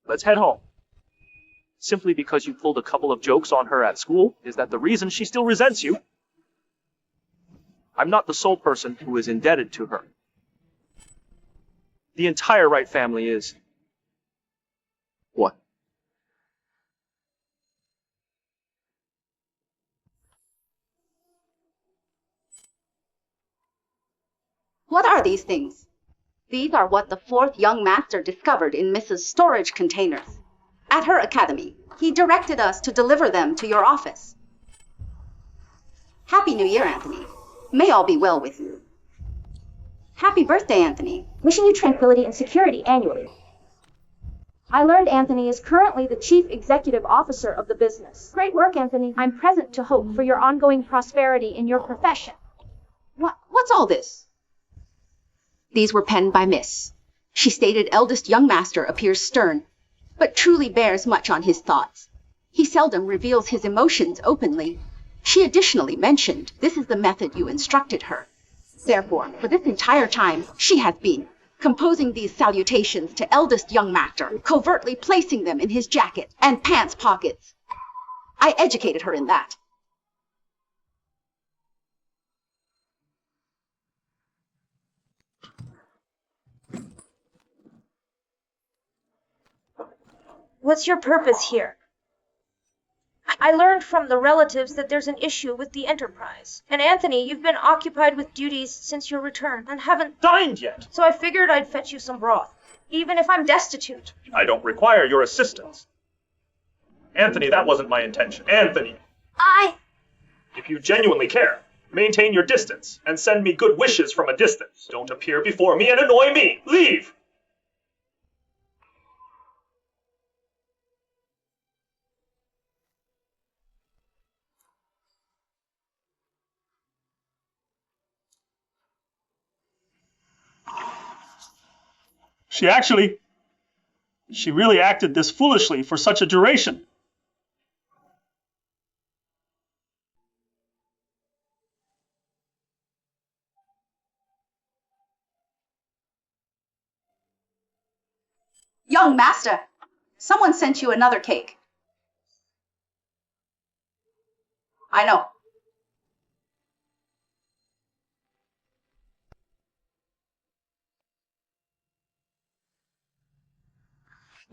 Let's head home. Simply because you pulled a couple of jokes on her at school, is that the reason she still resents you? I'm not the sole person who is indebted to her. The entire Wright family is. What? What are these things? These are what the fourth young master discovered in Mrs. Storage containers. At her academy, he directed us to deliver them to your office. Happy New Year, Anthony. May all be well with you. Happy birthday, Anthony. Wishing you tranquility and security annually. I learned Anthony is currently the Chief Executive Officer of the business. Great work, Anthony. I'm present to hope for your ongoing prosperity in your profession. What's all this? These were penned by Miss. She stated eldest young master appears stern, but truly bears much on his thoughts. He seldom reveals his emotions openly. She additionally mentioned this is the method you instructed her. Therefore, for this entire time, she has been composing these salutations to eldest young master, covertly placing them in his jacket and pants pockets. I educated her in that. What's your purpose here? I learned from the relatives that there's an issue with the Enterprise. And Anthony, you've been occupied with duties since your return and haven't dined yet. So I figured I'd fetch you some broth, even if I'm destitute. I don't require your assistance. Anthony, that wasn't my intention. Anthony! If you genuinely care, maintain your distance and send me good wishes from a distance. Don't appear before me and annoy me. Leave! She really acted this foolishly for such a duration. Young master, someone sent you another cake. I know.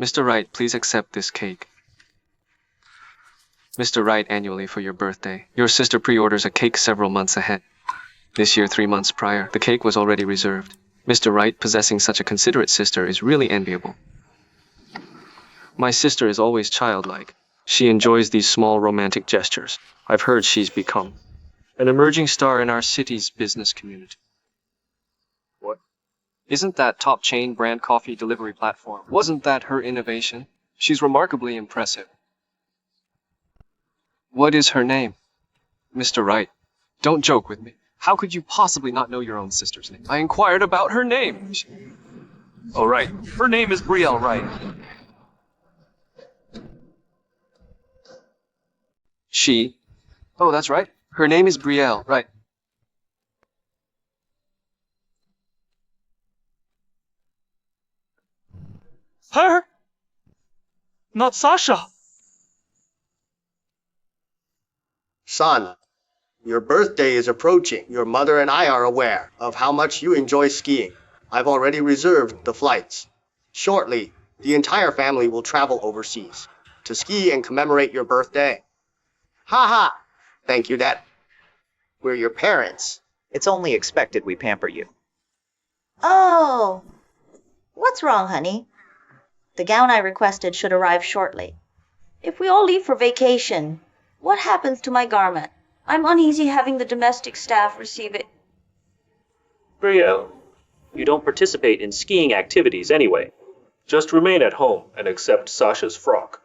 Mr. Wright, please accept this cake. Mr. Wright, annually for your birthday, your sister pre-orders a cake several months ahead. This year, 3 months prior, the cake was already reserved. Mr. Wright, possessing such a considerate sister is really enviable. My sister is always childlike. She enjoys these small romantic gestures. I've heard she's become an emerging star in our city's business community. What? Isn't that top chain brand coffee delivery platform? Wasn't that her innovation? She's remarkably impressive. What is her name? Mr. Wright, don't joke with me. How could you possibly not know your own sister's name? I inquired about her name. Oh, right. Her name is Belle Wright. She? Oh, that's right. Her name is Belle, right. Her? Not Sasha. Son, your birthday is approaching. Your mother and I are aware of how much you enjoy skiing. I've already reserved the flights. Shortly, the entire family will travel overseas to ski and commemorate your birthday. Ha ha! Thank you, Dad. We're your parents. It's only expected we pamper you. Oh, what's wrong, honey? The gown I requested should arrive shortly. If we all leave for vacation, what happens to my garment? I'm uneasy having the domestic staff receive it. Belle, you don't participate in skiing activities anyway. Just remain at home and accept Sasha's frock.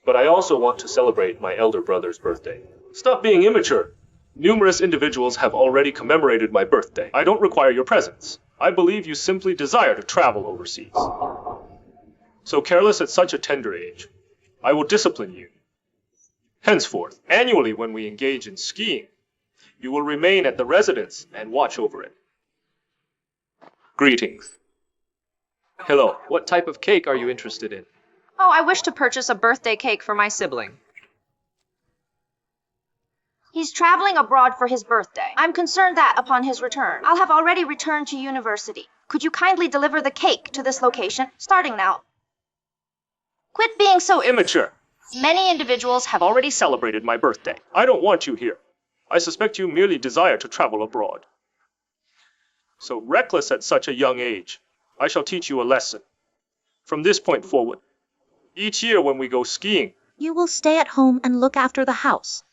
But I also want to celebrate my elder brother's birthday. Stop being immature. Numerous individuals have already commemorated my birthday. I don't require your presence. I believe you simply desire to travel overseas. So careless at such a tender age, I will discipline you. Henceforth, annually when we engage in skiing, you will remain at the residence and watch over it. Greetings. Hello, what type of cake are you interested in? Oh, I wish to purchase a birthday cake for my sibling. He's traveling abroad for his birthday. I'm concerned that, upon his return, I'll have already returned to university. Could you kindly deliver the cake to this location, starting now? Quit being so Immature. Many individuals have already celebrated my birthday. I don't want you here. I suspect you merely desire to travel abroad. So reckless at such a young age, I shall teach you a lesson. From this point forward, each year when we go skiing, You will stay at home and look after the house.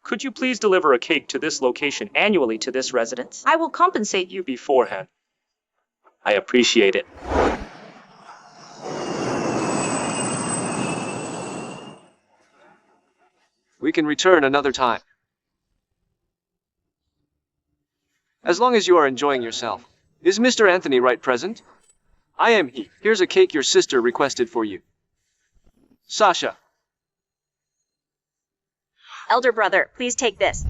could you please deliver a cake to this location annually to this residence? I will compensate you Beforehand. I appreciate it. We can return another time. As long as you are enjoying yourself. Is Mr. Anthony Wright present? I am he. Here's a cake your sister requested for you. Sasha. Elder brother, please take this.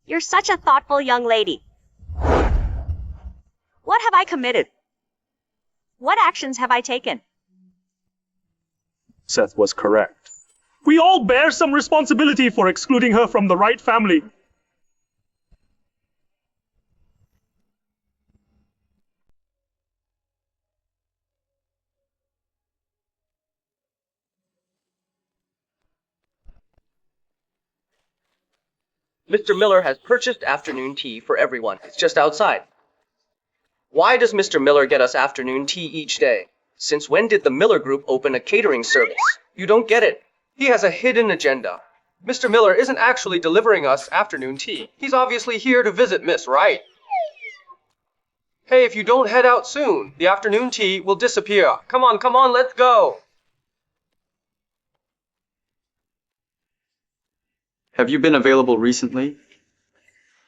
You're such a thoughtful young lady. What have I committed? What actions have I taken? Seth was correct. We all bear some responsibility for excluding her from the Wright family. Mr. Miller has purchased afternoon tea for everyone. It's just outside. Why does Mr. Miller get us afternoon tea each day? Since when did the Miller Group open a catering service? You don't get it. He has a hidden agenda. Mr. Miller isn't actually delivering us afternoon tea. He's obviously here to visit Miss Wright. Hey, if you don't head out soon, the afternoon tea will disappear. Come on, let's go. Have you been available recently?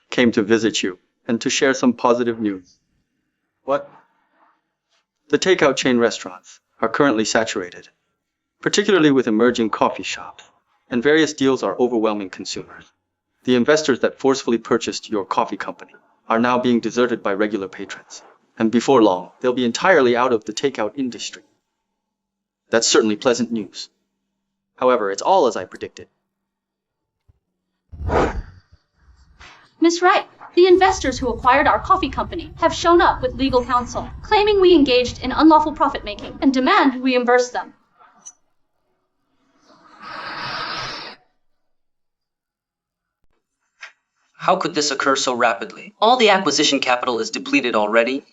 Came to visit you and to share some positive news. What? The takeout chain restaurants are currently saturated, particularly with emerging coffee shops, and various deals are overwhelming consumers. The investors that forcefully purchased your coffee company are now being deserted by regular patrons, and before long, they'll be entirely out of the takeout industry. That's certainly pleasant news. However, it's all as I predicted. Miss Wright, The investors who acquired our coffee company have shown up with legal counsel, claiming we engaged in unlawful profit-making and demand we reimburse them. How could this occur so rapidly? All the acquisition capital is depleted already.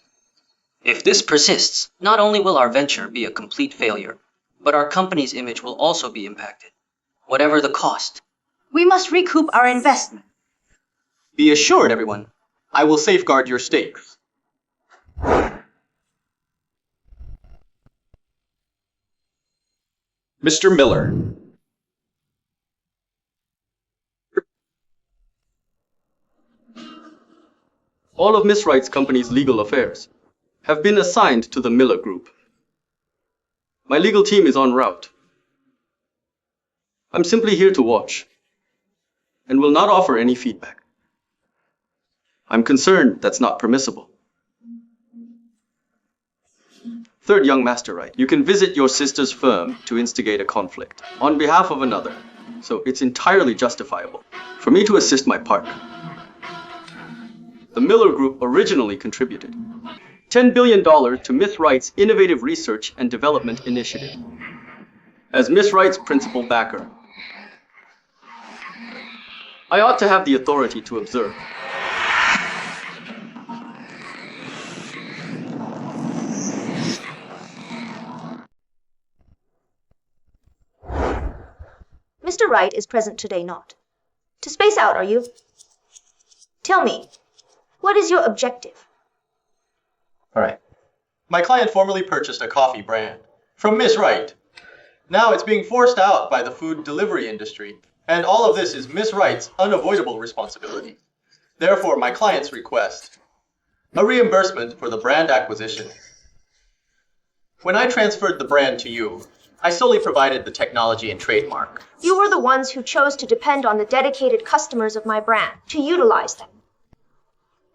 If this persists, not only will our venture be a complete failure, but our company's image will also be impacted, whatever the cost. We must recoup our investment. Be assured, everyone, I will safeguard your stakes. Mr. Miller. All of Miss Wright's company's legal affairs have been assigned to the Miller Group. My legal team is en route. I'm simply here to watch and will not offer any feedback. I'm concerned that's not permissible. Third young Master Wright, you can visit your sister's firm to instigate a conflict on behalf of another, so it's entirely justifiable for me to assist my partner. The Miller Group originally contributed $10 billion to Miss Wright's Innovative Research and Development Initiative. As Miss Wright's principal backer, I ought to have the authority to observe. Mr. Wright is present today not. To space out, are you? Tell me, what is your objective? All right. My client formerly purchased a coffee brand from Miss Wright. Now it's being forced out by the food delivery industry, and all of this is Miss Wright's unavoidable responsibility. Therefore, my client's request, a reimbursement for the brand acquisition. When I transferred the brand to you, I solely provided the technology and trademark. You were the ones who chose to depend on the dedicated customers of my brand, to utilize them.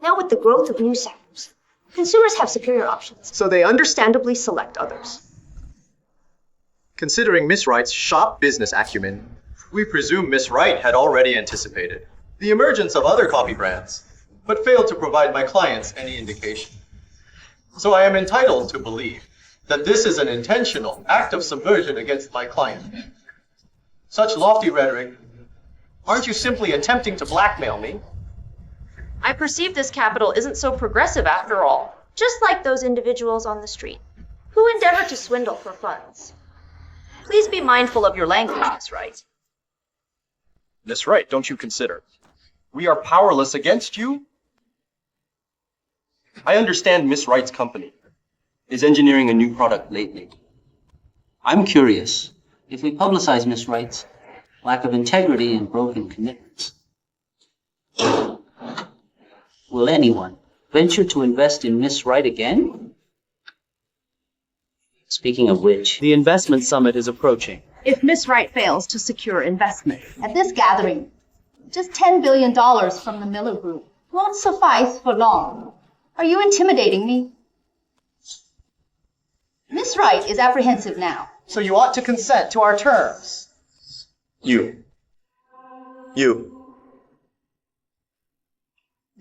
Now with the growth of new sectors, consumers have superior options, so they understandably select others. Considering Miss Wright's shop business acumen, we presume Miss Wright had already anticipated the emergence of other coffee brands, but failed to provide my clients any indication. So I am entitled to believe that this is an intentional act of subversion against my client. Such lofty rhetoric, aren't you simply attempting to blackmail me? I perceive this capital isn't so progressive after all. Just like those individuals on the street, who endeavor to swindle for funds. Please be mindful of your language, Miss Wright. Miss Wright, don't you consider? We are powerless against you? I understand Miss Wright's company is engineering a new product lately. I'm curious, if we publicize Miss Wright's lack of integrity and broken commitments, will anyone venture to invest in Miss Wright again? Speaking of which, the investment summit is approaching. If Miss Wright fails to secure investment at this gathering, just $10 billion from the Miller Group won't suffice for long. Are you intimidating me? Miss Wright is apprehensive now. So you ought to consent to our terms. You.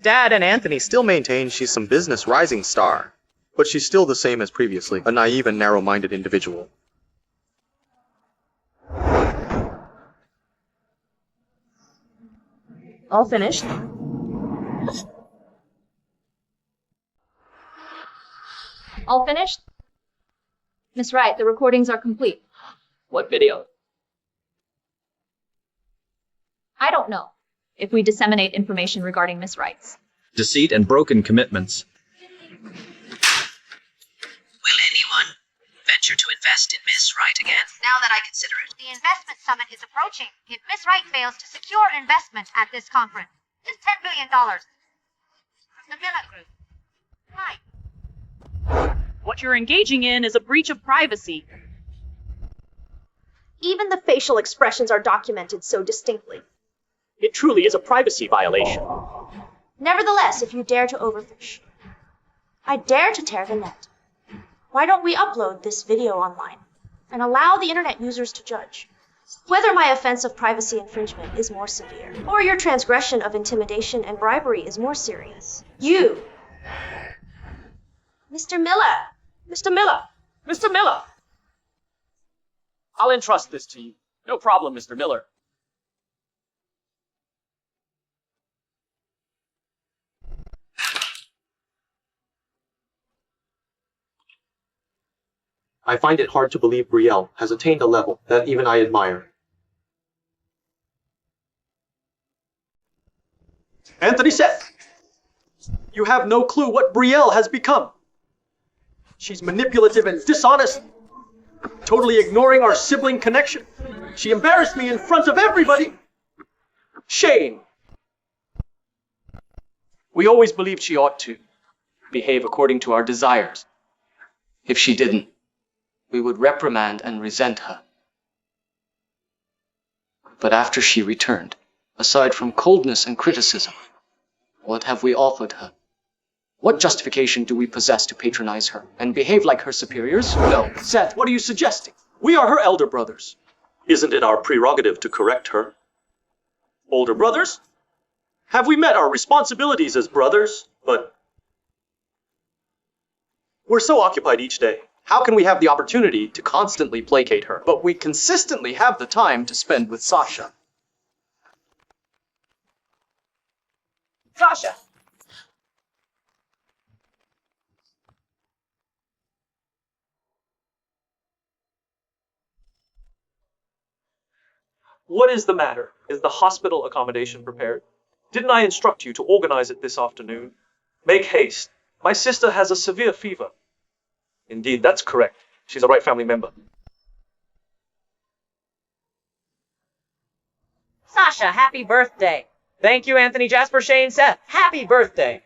Dad and Anthony still maintain she's some business rising star, but she's still the same as previously, a naive and narrow-minded individual. All finished? All finished? Miss Wright, the recordings are complete. What video? I don't know if we disseminate information regarding Miss Wrights. Deceit and broken commitments. will anyone venture to invest in Miss Wright again? Now that I consider it, the investment summit is approaching. If Miss Wright fails to secure investment at this conference, it's $10 billion. The Miller Group. Right. What you're engaging in is a breach of privacy. Even the facial expressions are documented so distinctly. It truly is a privacy violation. Nevertheless, if you dare to overfish, I dare to tear the net. Why don't we upload this video online and allow the internet users to judge? Whether my offense of privacy infringement is more severe, or your transgression of intimidation and bribery is more serious, you, Mr. Miller, Mr. Miller! Mr. Miller! I'll entrust this to you. No problem, Mr. Miller. I find it hard to believe Brielle has attained a level that even I admire. Anthony Seth! You have no clue what Brielle has become. She's manipulative and dishonest, totally ignoring our sibling connection. She embarrassed me in front of everybody. Shame. We always believed she ought to behave according to our desires. If she didn't, we would reprimand and resent her. But after she returned, aside from coldness and criticism, what have we offered her? What justification do we possess to patronize her and behave like her superiors? No. Seth, what are you suggesting? We are her elder brothers. Isn't it our prerogative to correct her? Older brothers? Have we met our responsibilities as brothers? But we're so occupied each day. How can we have the opportunity to constantly placate her, but we consistently have the time to spend with Sasha? Sasha! What is the matter? Is the hospital accommodation prepared? Didn't I instruct you to organize it this afternoon? Make haste. My sister has a severe fever. Indeed, that's correct. She's a Wright family member. Sasha, happy birthday! Thank you, Anthony, Jasper, Shane, Seth. Happy birthday!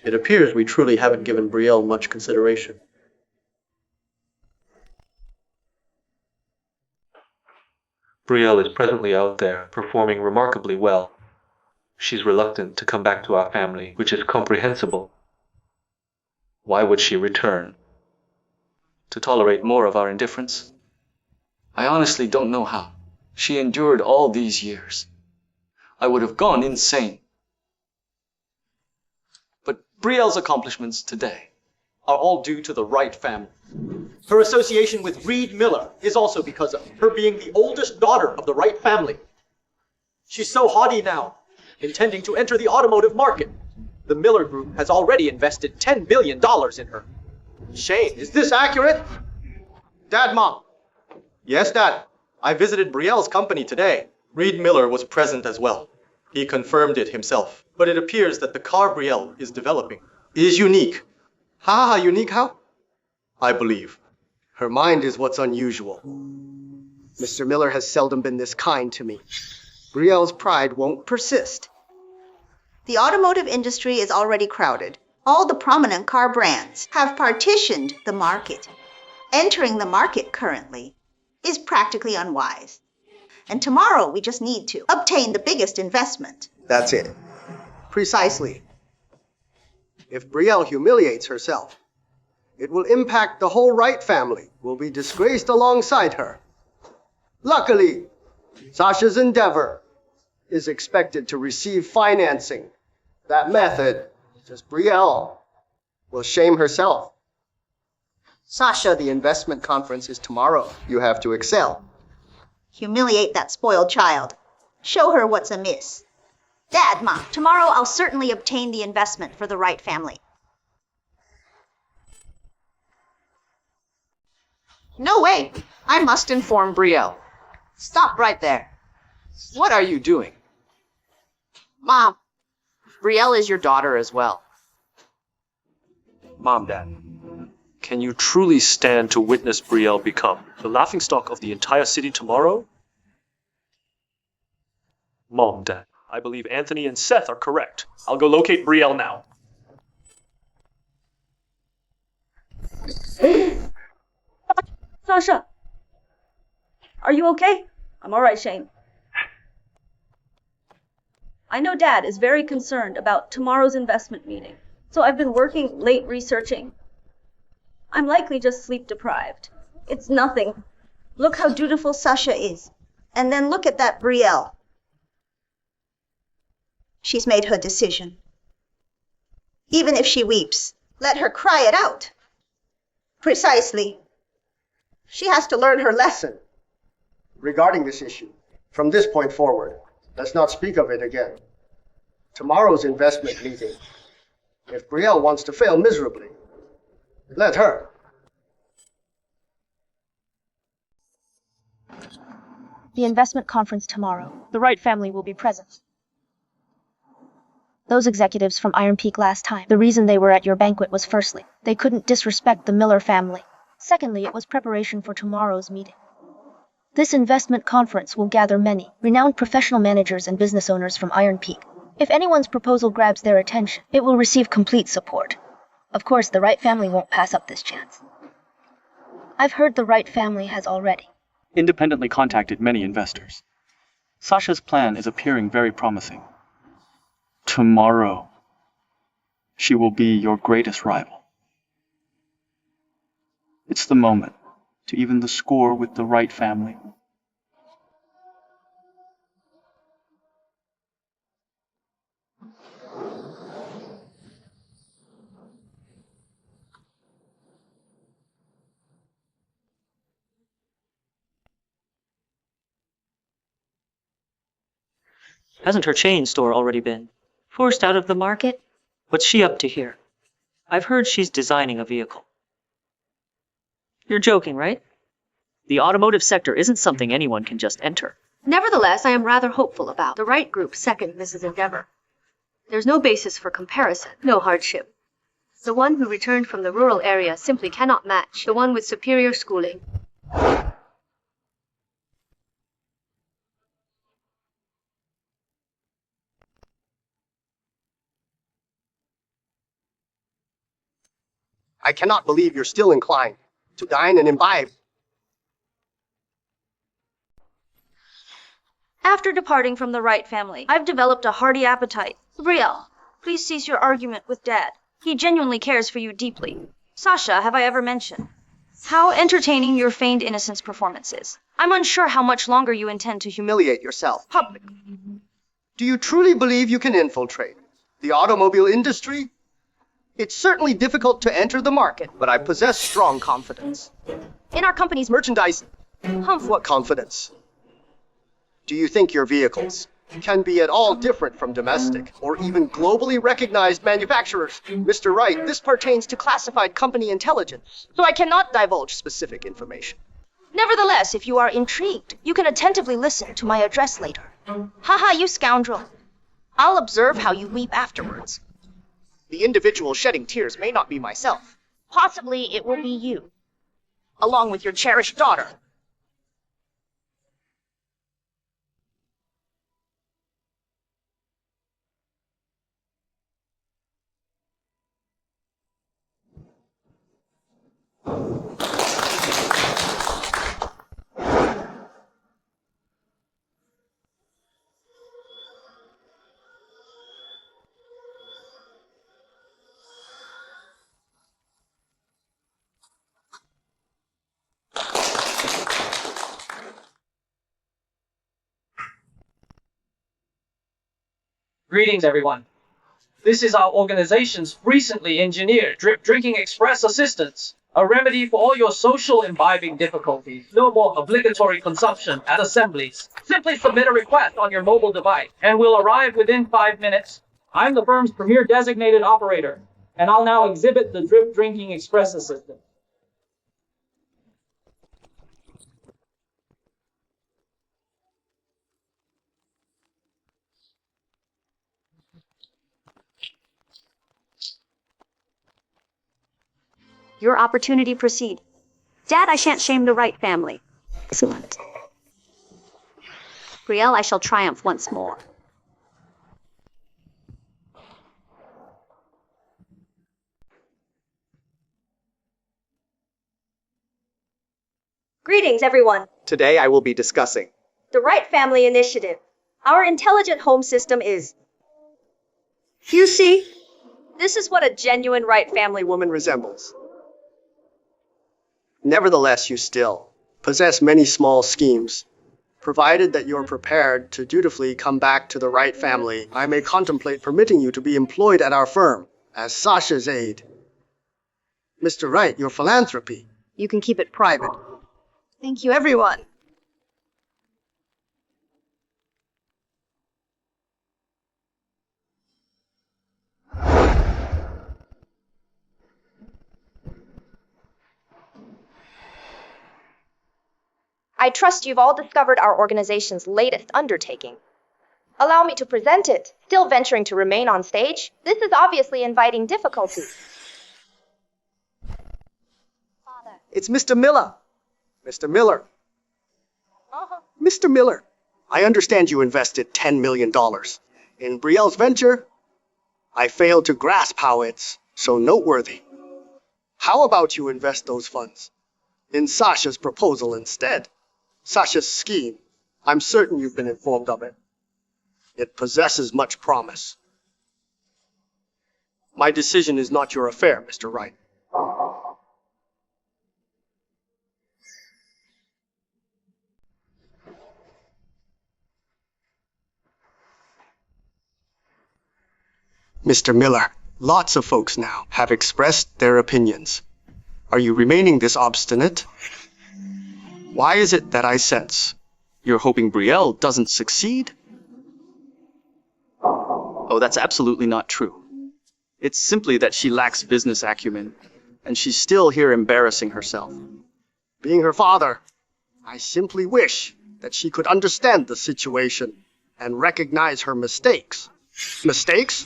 It appears we truly haven't given Brielle much consideration. Brielle is presently out there, performing remarkably well. She's reluctant to come back to our family, which is comprehensible. Why would she return? To tolerate more of our indifference? I honestly don't know how. She endured all these years. I would have gone insane. But Brielle's accomplishments today are all due to the Wright family. Her association with Reed Miller is also because of her being the oldest daughter of the Wright family. She's so haughty now, intending to enter the automotive market. The Miller Group has already invested $10 billion in her. Shane, is this accurate? Dad, Mom. Yes, Dad. I visited Brielle's company today. Reed Miller was present as well. He confirmed it himself. But it appears that the car Brielle is developing is unique. Unique how? I believe. Her mind is what's unusual. Mr. Miller has seldom been this kind to me. Brielle's pride won't persist. The automotive industry is already crowded. All the prominent car brands have partitioned the market. Entering the market currently is practically unwise. And tomorrow we just need to obtain the biggest investment. That's it. Precisely. If Brielle humiliates herself, it will impact the whole Wright family. We'll be disgraced alongside her. Luckily, Sasha's endeavor is expected to receive financing. That method, just Brielle, will shame herself. Sasha, the investment conference is tomorrow. You have to excel. Humiliate that spoiled child. Show her what's amiss. Dad, Mom, tomorrow I'll certainly obtain the investment for the Wright family. No way! I must inform Brielle. Stop right there. What are you doing? Mom, Brielle is your daughter as well. Mom, Dad, can you truly stand to witness Brielle become the laughingstock of the entire city tomorrow? Mom, Dad, I believe Anthony and Seth are correct. I'll go locate Brielle now. Sasha! Are you okay? I'm alright, Shane. I know Dad is very concerned about tomorrow's investment meeting, so I've been working late researching. I'm likely just sleep deprived. It's nothing. Look how dutiful Sasha is. And then look at that Brielle. She's made her decision. Even if she weeps, let her cry it out. Precisely. She has to learn her lesson. Regarding this issue, from this point forward, let's not speak of it again. Tomorrow's investment meeting. If Brielle wants to fail miserably, let her. The investment conference tomorrow. The Wright family will be present. Those executives from Iron Peak last time, the reason they were at your banquet was firstly, they couldn't disrespect the Miller family. Secondly, it was preparation for tomorrow's meeting. This investment conference will gather many renowned professional managers and business owners from Iron Peak. If anyone's proposal grabs their attention, it will receive complete support. Of course, the Wright family won't pass up this chance. I've heard the Wright family has already independently contacted many investors. Sasha's plan is appearing very promising. Tomorrow, she will be your greatest rival. It's the moment to even the score with the Wright family. Hasn't her chain store already been forced out of the market? What's she up to here? I've heard she's designing a vehicle. You're joking, right? The automotive sector isn't something anyone can just enter. Nevertheless, I am rather hopeful about the Wright Group's second Mrs. Endeavor. There's no basis for comparison, no hardship. The one who returned from the rural area simply cannot match the one with superior schooling. I cannot believe you're still inclined to dine and imbibe. After departing from the Wright family, I've developed a hearty appetite. Brielle, please cease your argument with Dad. He genuinely cares for you deeply. Sasha, have I ever mentioned how entertaining your feigned innocence performance is? I'm unsure how much longer you intend to Humiliate yourself publicly. Do you truly believe you can infiltrate the automobile industry? It's certainly difficult to enter the market, but I possess strong confidence. in our company's Merchandise. What confidence? Do you think your vehicles can be at all different from domestic or even globally recognized manufacturers? Mr. Wright, this pertains to classified company intelligence, so I cannot divulge specific information. Nevertheless, if you are intrigued, you can attentively listen to my address later. Haha, you scoundrel. I'll observe how you weep afterwards. The individual shedding tears may not be myself. Possibly it will be you, along with your cherished daughter. Greetings, everyone. This is our organization's recently engineered drip drinking express assistance, a remedy for all your social imbibing difficulties. No more obligatory consumption at assemblies. Simply submit a request on your mobile device and will arrive within 5 minutes. I'm the firm's premier designated operator, and I'll now exhibit the drip drinking express assistant. Your opportunity proceed. Dad, I shan't shame the Wright family. Excellent. Brielle, I shall triumph once more. Greetings, everyone. Today I will be discussing The Wright Family Initiative. Our intelligent home system is... You see, this is what a genuine Wright family woman resembles. Nevertheless, you still possess many small schemes. Provided that you're prepared to dutifully come back to the Wright family, I may contemplate permitting you to be employed at our firm as Sasha's aide. Mr. Wright, your philanthropy. You can keep it private. Thank you, everyone. I trust you've all discovered our organization's latest undertaking. Allow me to present it. Still venturing to remain on stage? This is obviously inviting difficulty. It's Mr. Miller. Mr. Miller. Mr. Miller, I understand you invested $10 million in Brielle's venture. I failed to grasp how it's so noteworthy. How about you invest those funds in Sasha's proposal instead? Sasha's scheme. I'm certain you've been informed of it. It possesses much promise. My decision is not your affair, Mr. Wright. Mr. Miller, lots of folks now have expressed their opinions. Are you remaining this obstinate? Why is it that I sense you're hoping Brielle doesn't succeed? Oh, that's absolutely not true. It's simply that she lacks business acumen, and she's still here embarrassing herself. Being her father, I simply wish that she could understand the situation and recognize her mistakes. Mistakes?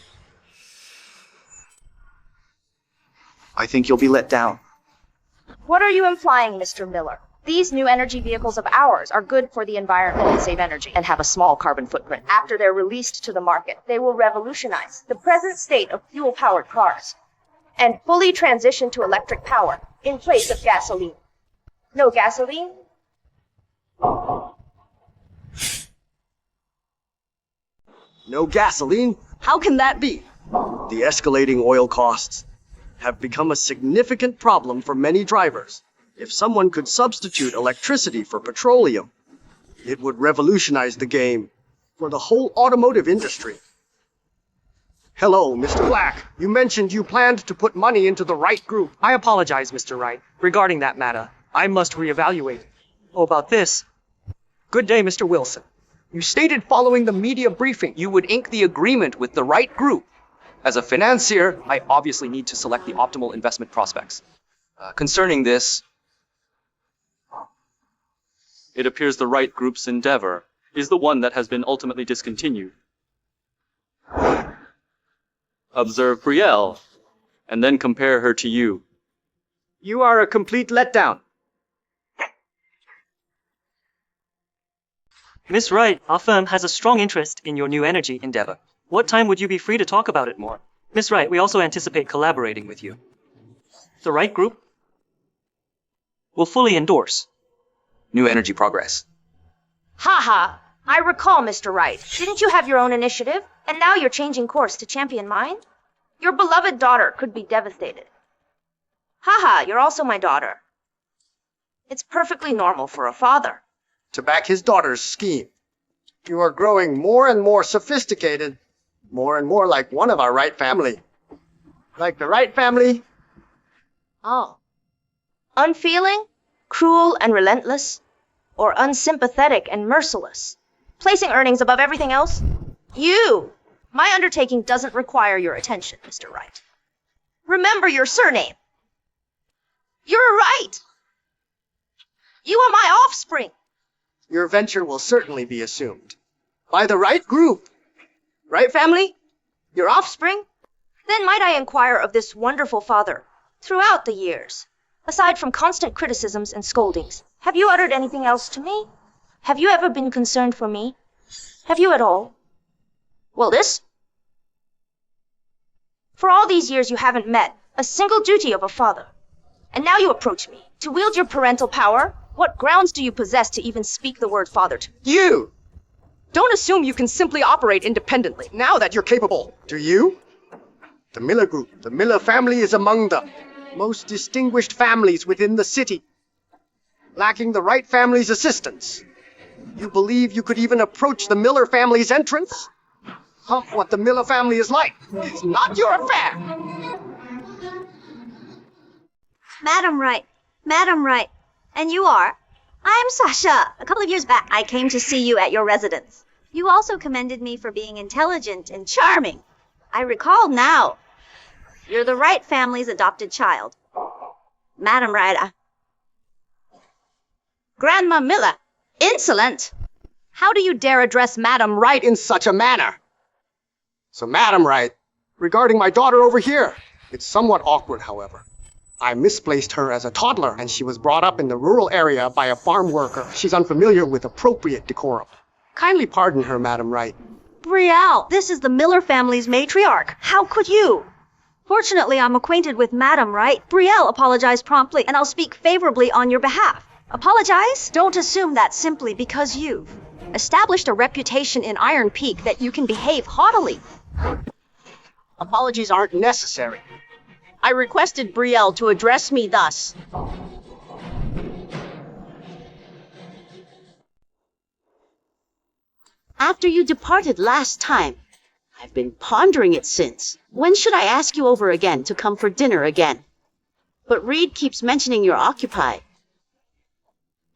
I think you'll be let down. What are you implying, Mr. Miller? These new energy vehicles of ours are good for the environment and save energy and have a small carbon footprint. After they're released to the market, they will revolutionize the present state of fuel-powered cars and fully transition to electric power in place of gasoline. No gasoline? No gasoline? How can that be? The escalating oil costs have become a significant problem for many drivers. If someone could substitute electricity for petroleum, it would revolutionize the game for the whole automotive industry. Hello, Mr. Black. You mentioned you planned to put money into the Wright Group. I apologize, Mr. Wright. Regarding that matter, I must reevaluate. Oh, about this. Good day, Mr. Wilson. You stated following the media briefing You would ink the agreement with the Wright Group. As a financier, I obviously need to select the optimal investment prospects. Concerning this, It appears the Wright Group's endeavor is the one that has been ultimately discontinued. Observe Brielle, and then compare her to you. You are a complete letdown. Miss Wright, our firm has a strong interest in your new energy endeavor. What time would you be free to talk about it more? Miss Wright, we also anticipate collaborating with you. The Wright Group will fully endorse new energy progress. Ha! I recall, Mr. Wright. Didn't you have your own initiative? And now you're changing course to champion mine? Your beloved daughter could be devastated. You're also my daughter. It's perfectly normal for a father. To back his daughter's scheme. You are growing more and more sophisticated, more and more like one of our Wright family. Like the Wright family? Oh. Unfeeling, cruel, and relentless? Or unsympathetic and merciless? Placing earnings above everything else? You! My undertaking doesn't require your attention, Mr. Wright. Remember your surname. You're right! You are my offspring! Your venture will certainly be assumed. By the Wright Group. Wright family? Your offspring? Then might I inquire of this wonderful father, throughout the years, aside from constant criticisms and scoldings, have you uttered anything else to me? Have you ever been concerned for me? Have you at all? Well, this? For all these years you haven't met a single duty of a father. And now you approach me. To wield your parental power, what grounds do you possess to even speak the word father to me? You! Don't assume you can simply operate independently now that you're capable. Do you? The Miller Group, the Miller family is among the most distinguished families within the city. lacking the Wright family's assistance. You believe you could even approach the Miller family's entrance? What the Miller family is like is not your affair. Madam Wright. Madam Wright. And you are? I am Sasha. A couple of years back, I came to see you at your residence. You also commended me for being intelligent and charming. I recall now. You're the Wright family's adopted child. Madam Wright, Grandma Miller. Insolent! How do you dare address Madam Wright In such a manner. So, Madam Wright, regarding my daughter over here, it's somewhat awkward, however. I misplaced her as a toddler, and she was brought up in the rural area by a farm worker. She's unfamiliar with appropriate decorum. Kindly pardon her, Madam Wright. Brielle, this is the Miller family's matriarch. How could you? Fortunately, I'm acquainted with Madam Wright. Brielle apologized promptly, and I'll speak favorably on your behalf. Apologize? Don't assume that simply because you've established a reputation in Iron Peak that you can behave haughtily. Apologies aren't necessary. I requested Brielle to address me thus. After you departed last time, I've been pondering it since. When should I ask you over again to come for dinner again? But Reed keeps mentioning you're occupied.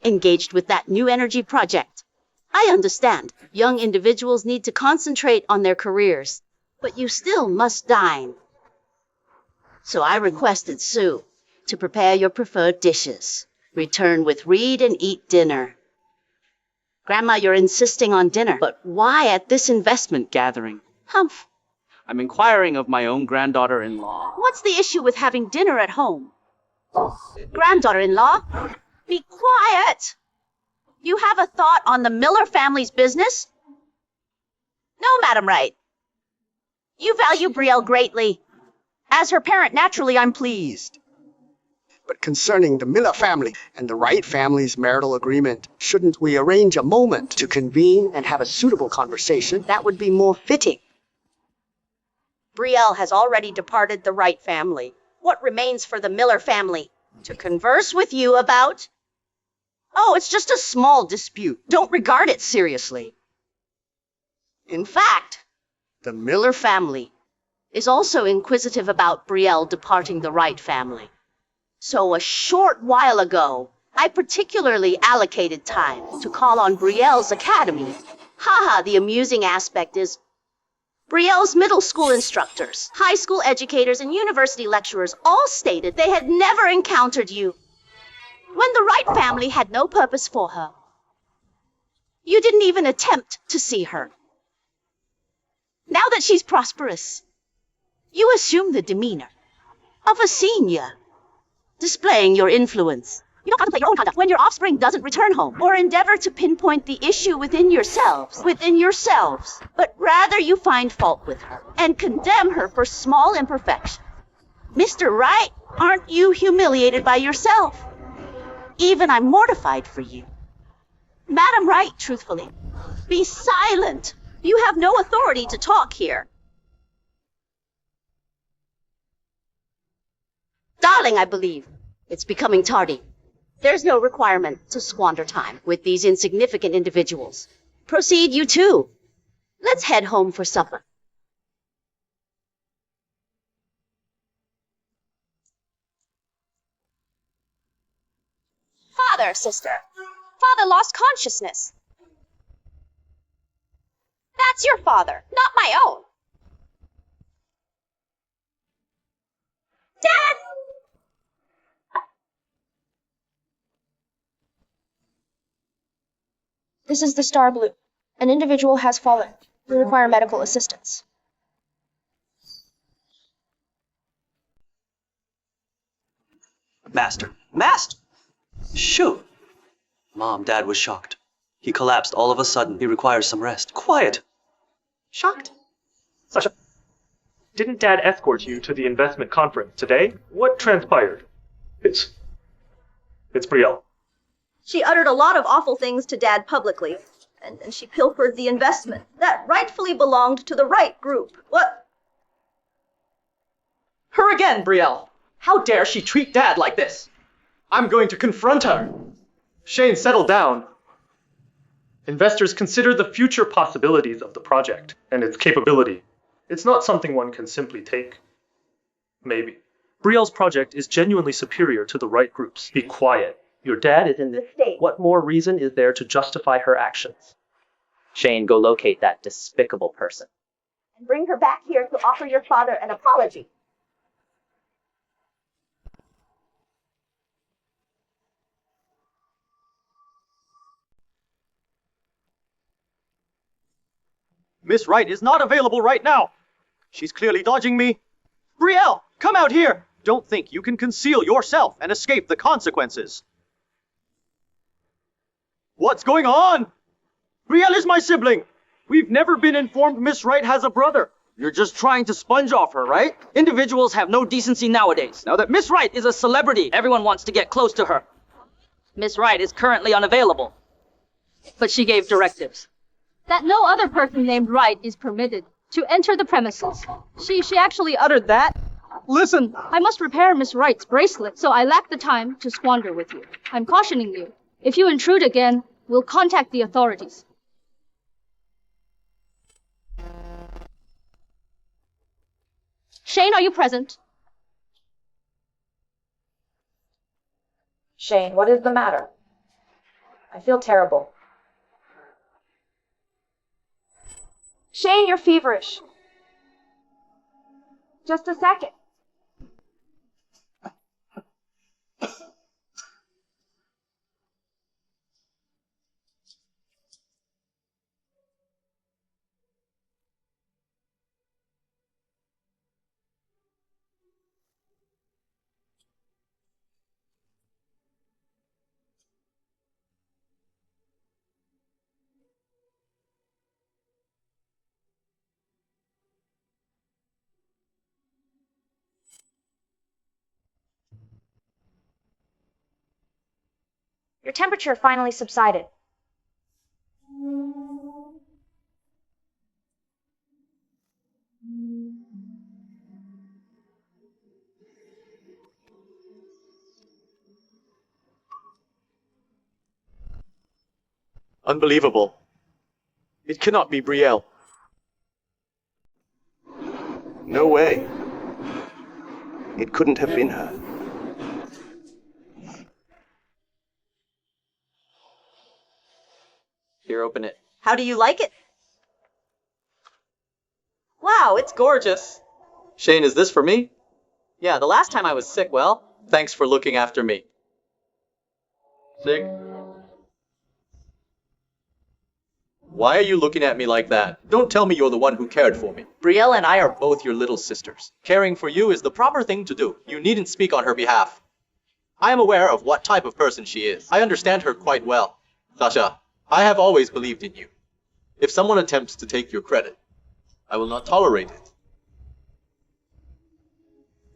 Engaged with that new energy project. I understand. Young individuals need to concentrate on their careers. But you still must dine. So I requested Sue to prepare your preferred dishes. Return with Reed and eat dinner. Grandma, you're insisting on dinner, but why at this investment gathering? Humph. I'm inquiring of my own granddaughter-in-law. What's the issue with having dinner at home? Granddaughter-in-law? Be quiet! You have a thought on the Miller family's business? No, Madam Wright. You value Brielle greatly. As her parent, naturally, I'm pleased. But concerning the Miller family and the Wright family's marital agreement, shouldn't we arrange a moment to convene and have a suitable conversation? That would be more fitting. Brielle has already departed the Wright family. What remains for the Miller family? To converse with you about? Oh, it's just a small dispute. Don't regard it seriously. In fact, the Miller family is also inquisitive about Brielle departing the Wright family. So a short while ago, I particularly allocated time to call on Brielle's academy. Haha, the amusing aspect is Brielle's middle school instructors, high school educators, and university lecturers all stated they had never encountered you. When the Wright family had no purpose for her. You didn't even attempt to see her. Now that she's prosperous, you assume the demeanor of a senior, displaying your influence. You don't contemplate your own conduct when your offspring doesn't return home, or endeavor to pinpoint the issue within yourselves, but rather you find fault with her and condemn her for small imperfections. Mr. Wright, aren't you humiliated by yourself? Even I'm mortified for you. Madam Wright, truthfully, be silent. You have no authority to talk here. Darling, I believe it's becoming tardy. There's no requirement to squander time with these insignificant individuals. Proceed, you too. Let's head home for supper. Father, sister. Father lost consciousness. That's your father, not my own. Dad! This is the Star Blue. An individual has fallen. We require medical assistance. Master! Shoot! Mom, Dad was shocked. He collapsed all of a sudden. He requires some rest. Quiet! Shocked? Sasha, didn't Dad escort you to the investment conference today? What transpired? It's Brielle. She uttered a lot of awful things to Dad publicly, and she pilfered the investment that rightfully belonged to the Wright group. What? Her again, Brielle! How dare she treat Dad like this? I'm going to confront her. Shane, settle down. Investors consider the future possibilities of the project and its capability. It's not something one can simply take. Maybe. Brielle's project is genuinely superior to the Wright group's. Be quiet. Your dad is in this state. What more reason is there to justify her actions? Shane, go locate that despicable person. And bring her back here to offer your father an apology. Miss Wright is not available right now. She's clearly dodging me. Brielle, come out here! Don't think you can conceal yourself and escape the consequences. What's going on? Brielle is my sibling. We've never been informed Miss Wright has a brother. You're just trying to sponge off her, right? Individuals have no decency nowadays. Now that Miss Wright is a celebrity, everyone wants to get close to her. Miss Wright is currently unavailable. But she gave directives that no other person named Wright is permitted to enter the premises. She actually uttered that. Listen! I must repair Miss Wright's bracelet, so I lack the time to squander with you. I'm cautioning you. If you intrude again, we'll contact the authorities. Shane, are you present? Shane, what is the matter? I feel terrible. Shane, you're feverish. Just a second. Your temperature finally subsided. Unbelievable. It cannot be Brielle. No way. It couldn't have been her. Here, open it. How do you like it? Wow, it's gorgeous. Shane, is this for me? Yeah, the last time I was sick, well, thanks for looking after me. Sick? Why are you looking at me like that? Don't tell me you're the one who cared for me. Brielle and I are both your little sisters. Caring for you is the proper thing to do. You needn't speak on her behalf. I am aware of what type of person she is. I understand her quite well. Sasha, I have always believed in you. If someone attempts to take your credit, I will not tolerate it.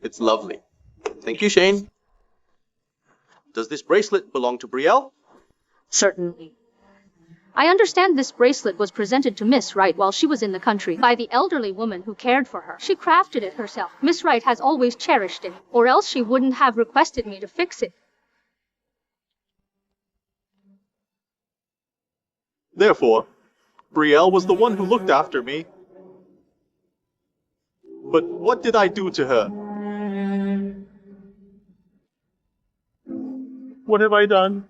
It's lovely. Thank you, Shane. Does this bracelet belong to Brielle? Certainly. I understand this bracelet was presented to Miss Wright while she was in the country by the elderly woman who cared for her. She crafted it herself. Miss Wright has always cherished it, or else she wouldn't have requested me to fix it. Therefore, Brielle was the one who looked after me. But what did I do to her? What have I done?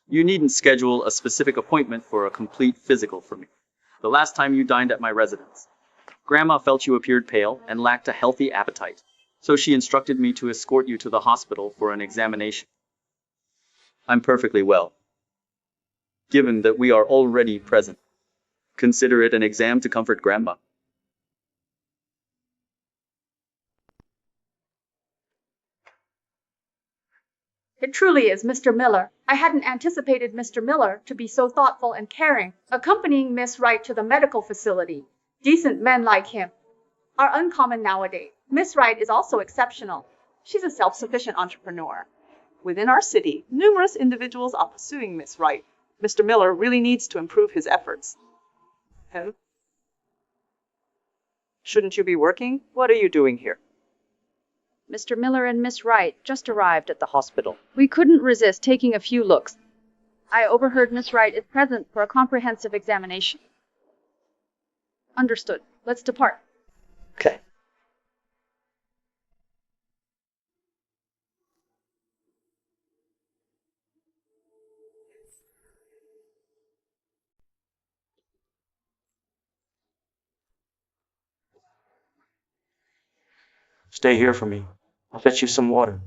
You needn't schedule a specific appointment for a complete physical for me. The last time you dined at my residence, Grandma felt you appeared pale and lacked a healthy appetite, so she instructed me to escort you to the hospital for an examination. I'm perfectly well. Given that we are already present, consider it an exam to comfort Grandma. It truly is Mr. Miller. I hadn't anticipated Mr. Miller to be so thoughtful and caring, accompanying Miss Wright to the medical facility. Decent men like him are uncommon nowadays. Miss Wright is also exceptional. She's a self-sufficient entrepreneur. Within our city, numerous individuals are pursuing Miss Wright. Mr. Miller really needs to improve his efforts. Shouldn't you be working? What are you doing here? Mr. Miller and Miss Wright just arrived at the hospital. We couldn't resist taking a few looks. I overheard Miss Wright is present for a comprehensive examination. Understood. Let's depart. Okay. Stay here for me. I'll fetch you some water.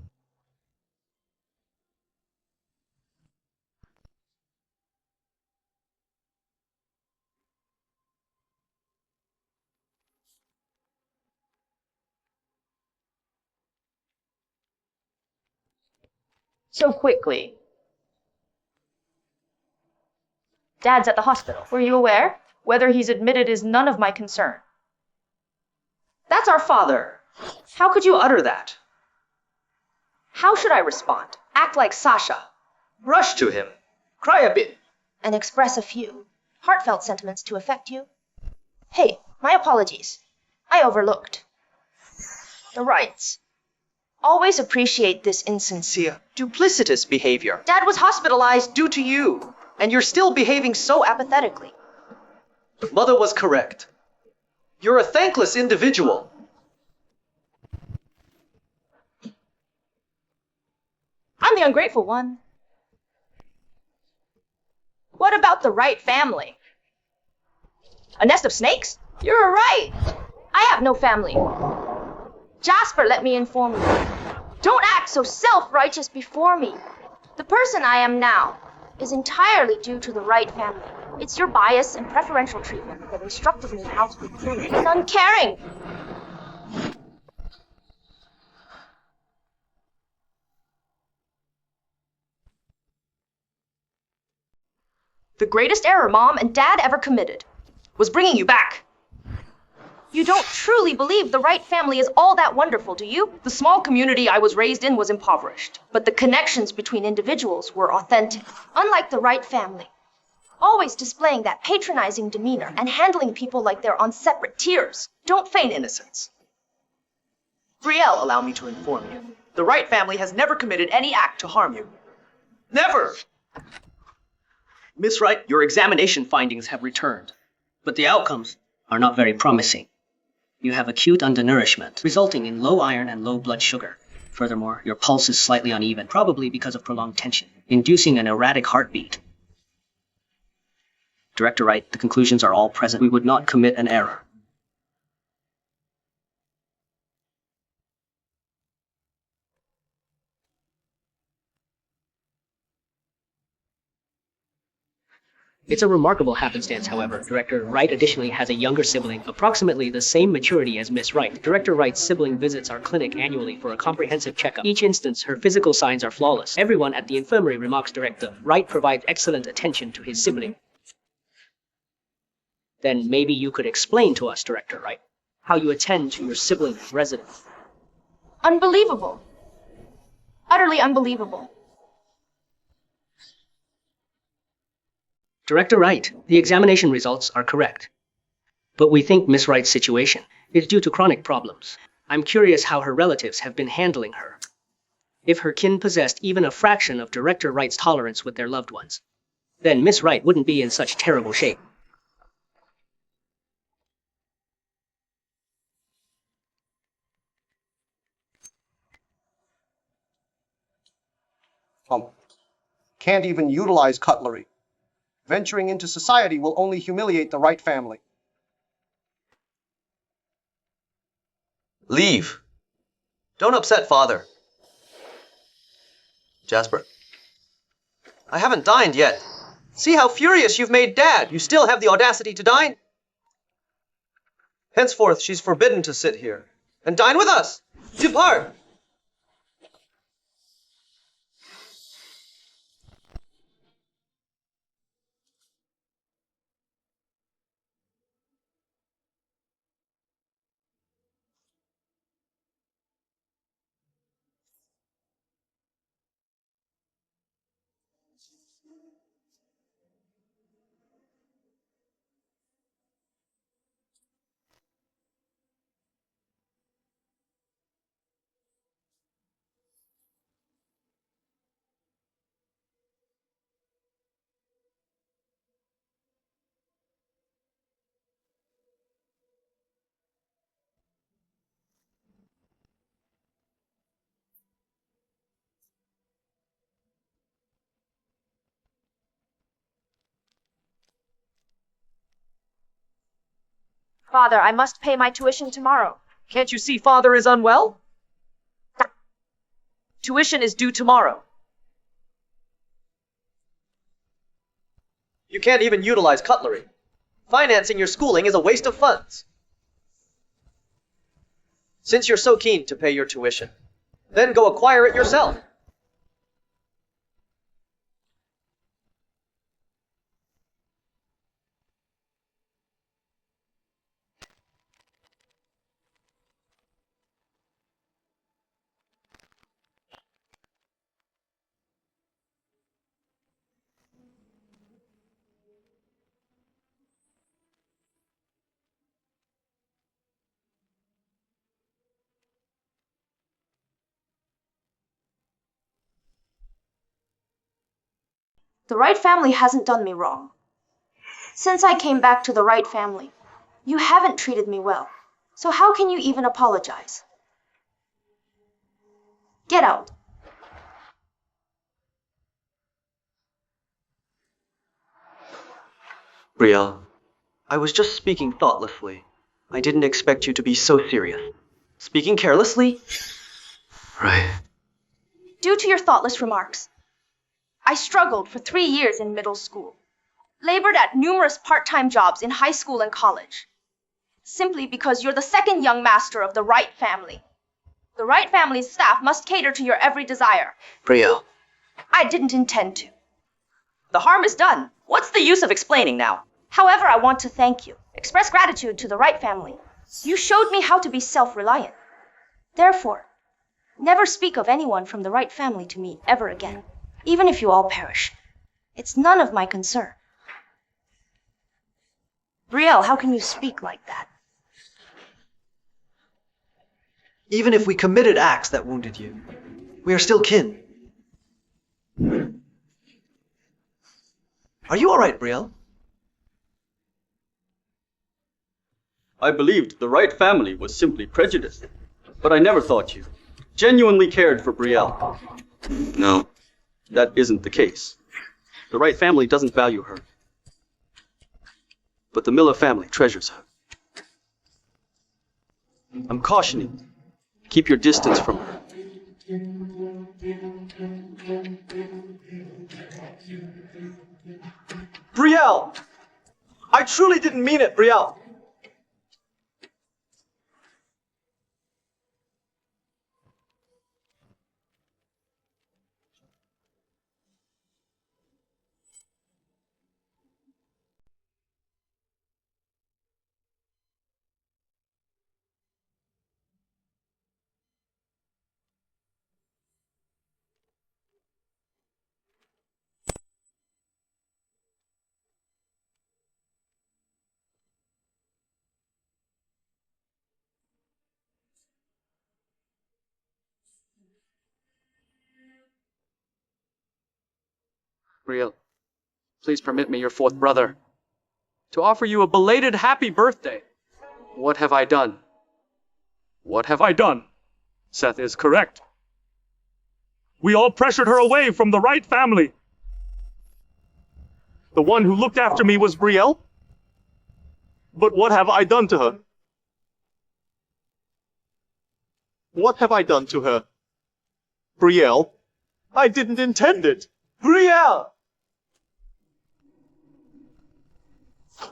So quickly. Dad's at the hospital. Were you aware? Whether he's admitted is none of my concern. That's our father. How could you utter that? How should I respond? Act like Sasha. Rush to him. Cry a bit. And express a few heartfelt sentiments to affect you. Hey, my apologies. I overlooked. The Wrights. Always appreciate this insincere, duplicitous behavior. Dad was hospitalized Due to you. And you're still behaving so apathetically. Mother was correct. You're a thankless individual. I'm the ungrateful one. What about the Wright family? A nest of snakes? You're right. I have no family. Jasper, let me inform you. Don't act so self-righteous before me. The person I am now is entirely due to the Wright family. It's your bias and preferential treatment that instructed me how to be prudent and uncaring. The greatest error Mom and Dad ever committed was bringing you back. You don't truly believe the Wright family is all that wonderful, do you? The small community I was raised in was impoverished, but the connections between individuals were authentic. Unlike the Wright family, always displaying that patronizing demeanor and handling people like they're on separate tiers. Don't feign innocence. Brielle, allow me to inform you. The Wright family has never committed any act to harm you. Never! Miss Wright, your examination findings have returned, but the outcomes are not very promising. You have acute undernourishment, resulting in low iron and low blood sugar. Furthermore, your pulse is slightly uneven, probably because of prolonged tension, inducing an erratic heartbeat. Director Wright, the conclusions are all present. We would not commit an error. It's a remarkable happenstance, however. Director Wright additionally has a younger sibling, approximately the same maturity as Miss Wright. Director Wright's sibling visits our clinic annually for a comprehensive checkup. Each instance, her physical signs are flawless. Everyone at the infirmary remarks Director Wright provides excellent attention to his sibling. Then maybe you could explain to us, Director Wright, how you attend to your sibling's residence. Unbelievable. Utterly unbelievable. Director Wright, the examination results are correct. But we think Miss Wright's situation is due to chronic problems. I'm curious how her relatives have been handling her. If her kin possessed even a fraction of Director Wright's tolerance with their loved ones, then Miss Wright wouldn't be in such terrible shape. Can't even utilize cutlery. Venturing into society will only humiliate the Wright family. Leave. Don't upset Father. Jasper. I haven't dined yet. See how furious you've made Dad. You still have the audacity to dine? Henceforth, she's forbidden to sit here. And dine with us. Depart. Father, I must pay my tuition tomorrow. Can't you see father is unwell? Tuition is due tomorrow. You can't even utilize cutlery. Financing your schooling is a waste of funds. Since you're so keen to pay your tuition, then go acquire it yourself. The Wright family hasn't done me wrong. Since I came back to the Wright family, you haven't treated me well. So how can you even apologize? Get out. Brielle, I was just speaking thoughtlessly. I didn't expect you to be so serious. Speaking carelessly? Right. Due to your thoughtless remarks, I struggled for 3 years in middle school, labored at numerous part-time jobs in high school and college, simply because you're the second young master of the Wright family. The Wright family's staff must cater to your every desire. Brielle. I didn't intend to. The harm is done. What's the use of explaining now? However, I want to thank you. Express gratitude to the Wright family. You showed me how to be self-reliant. Therefore, never speak of anyone from the Wright family to me ever again. Even if you all perish. It's none of my concern. Brielle, how can you speak like that? Even if we committed acts that wounded you, we are still kin. Are you alright, Brielle? I believed the Wright family was simply prejudiced, but I never thought you genuinely cared for Brielle. No, that isn't the case. The Wright family doesn't value her, but the Miller family treasures her. I'm cautioning you. Keep your distance from her. Brielle! I truly didn't mean it, Brielle. Brielle, please permit me, your fourth brother, to offer you a belated happy birthday. What have I done? What have I done? Seth is correct. We all pressured her away from the Wright family. The one who looked after me was Brielle. But what have I done to her? What have I done to her? Brielle, I didn't intend it. Brielle!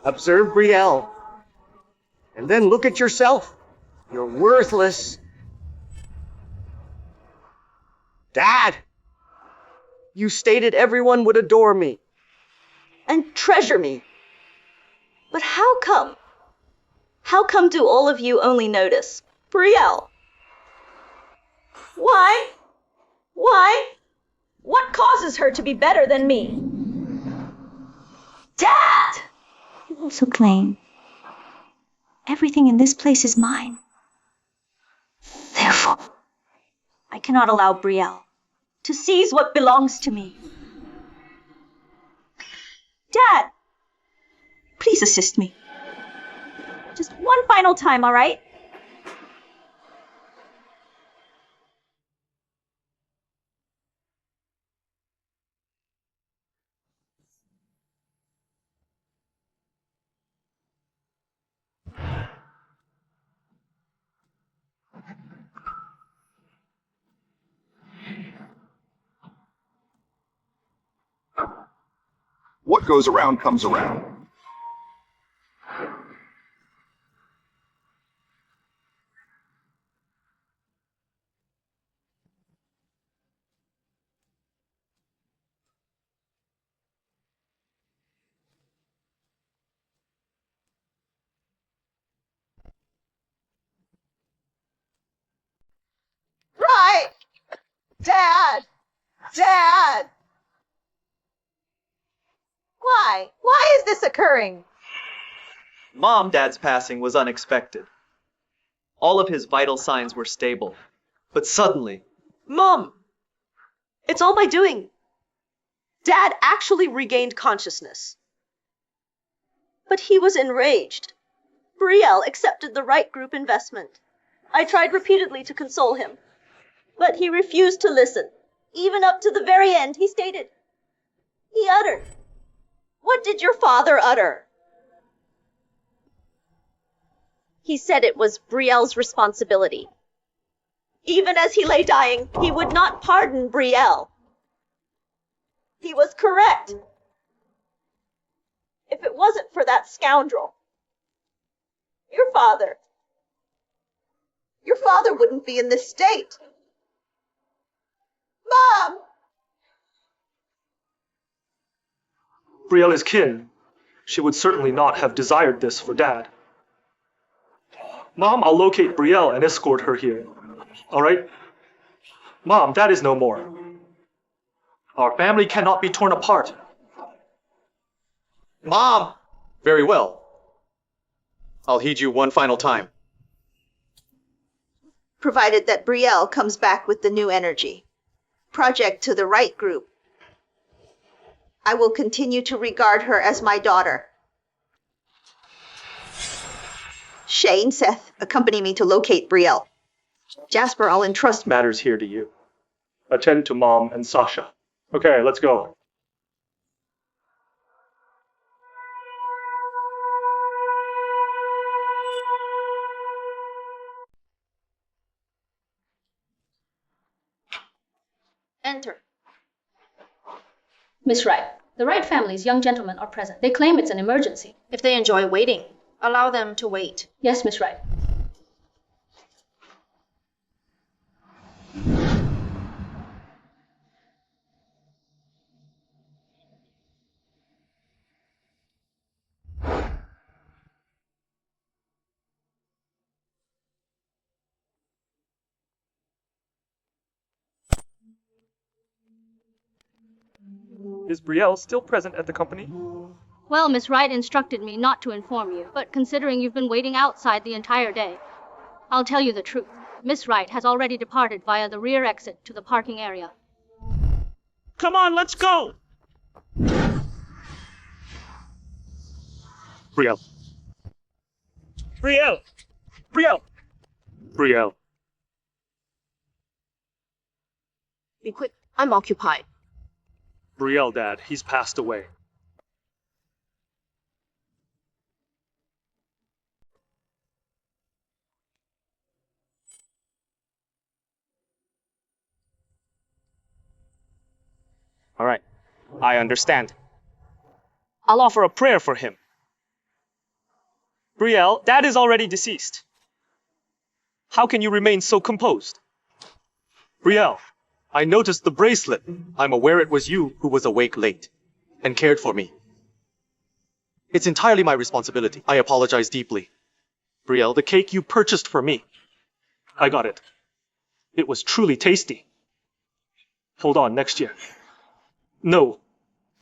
Observe Brielle. And then look at yourself. You're worthless. Dad! You stated everyone would adore me. And treasure me. But how come? How come do all of you only notice Brielle? Why? Why? What causes her to be better than me? Dad! You also claim everything in this place is mine. Therefore, I cannot allow Brielle to seize what belongs to me. Dad! Please assist me. Just one final time, all right? goes around comes around. Right! Dad! Dad! Why? Why is this occurring? Mom, Dad's passing was unexpected. All of his vital signs were stable. But suddenly, Mom! It's all my doing. Dad actually regained consciousness. But he was enraged. Brielle accepted the Wright Group investment. I tried repeatedly to console him, but he refused to listen. Even up to the very end, he stated. He uttered. What did your father utter? He said it was Brielle's responsibility. Even as he lay dying, he would not pardon Brielle. He was correct. If it wasn't for that scoundrel, your father wouldn't be in this state. Mom! Brielle is kin. She would certainly not have desired this for Dad. Mom, I'll locate Brielle and escort her here. Alright? Mom, Dad is no more. Our family cannot be torn apart. Mom! Very well. I'll heed you one final time. Provided that Brielle comes back with the new energy. Project to the Wright Group. I will continue to regard her as my daughter. Shane, Seth, accompany me to locate Brielle. Jasper, I'll entrust Matters here to you. Attend to Mom and Sasha. Okay, let's go. Enter. Miss Wright, the Wright family's young gentlemen are present. They claim it's an emergency. If they enjoy waiting, allow them to wait. Yes, Miss Wright. Is Brielle still present at the company? Well, Miss Wright instructed me not to inform you, but considering you've been waiting outside the entire day, I'll tell you the truth. Miss Wright has already departed via the rear exit to the parking area. Come on, let's go! Brielle. Brielle! Brielle! Brielle. Be quick, I'm occupied. Brielle, Dad, he's passed away. All right, I understand. I'll offer a prayer for him. Brielle, Dad is already deceased. How can you remain so composed? Brielle, I noticed the bracelet. I'm aware it was you who was awake late and cared for me. It's entirely my responsibility. I apologize deeply. Brielle, the cake you purchased for me. I got it. It was truly tasty. Hold on, next year. No.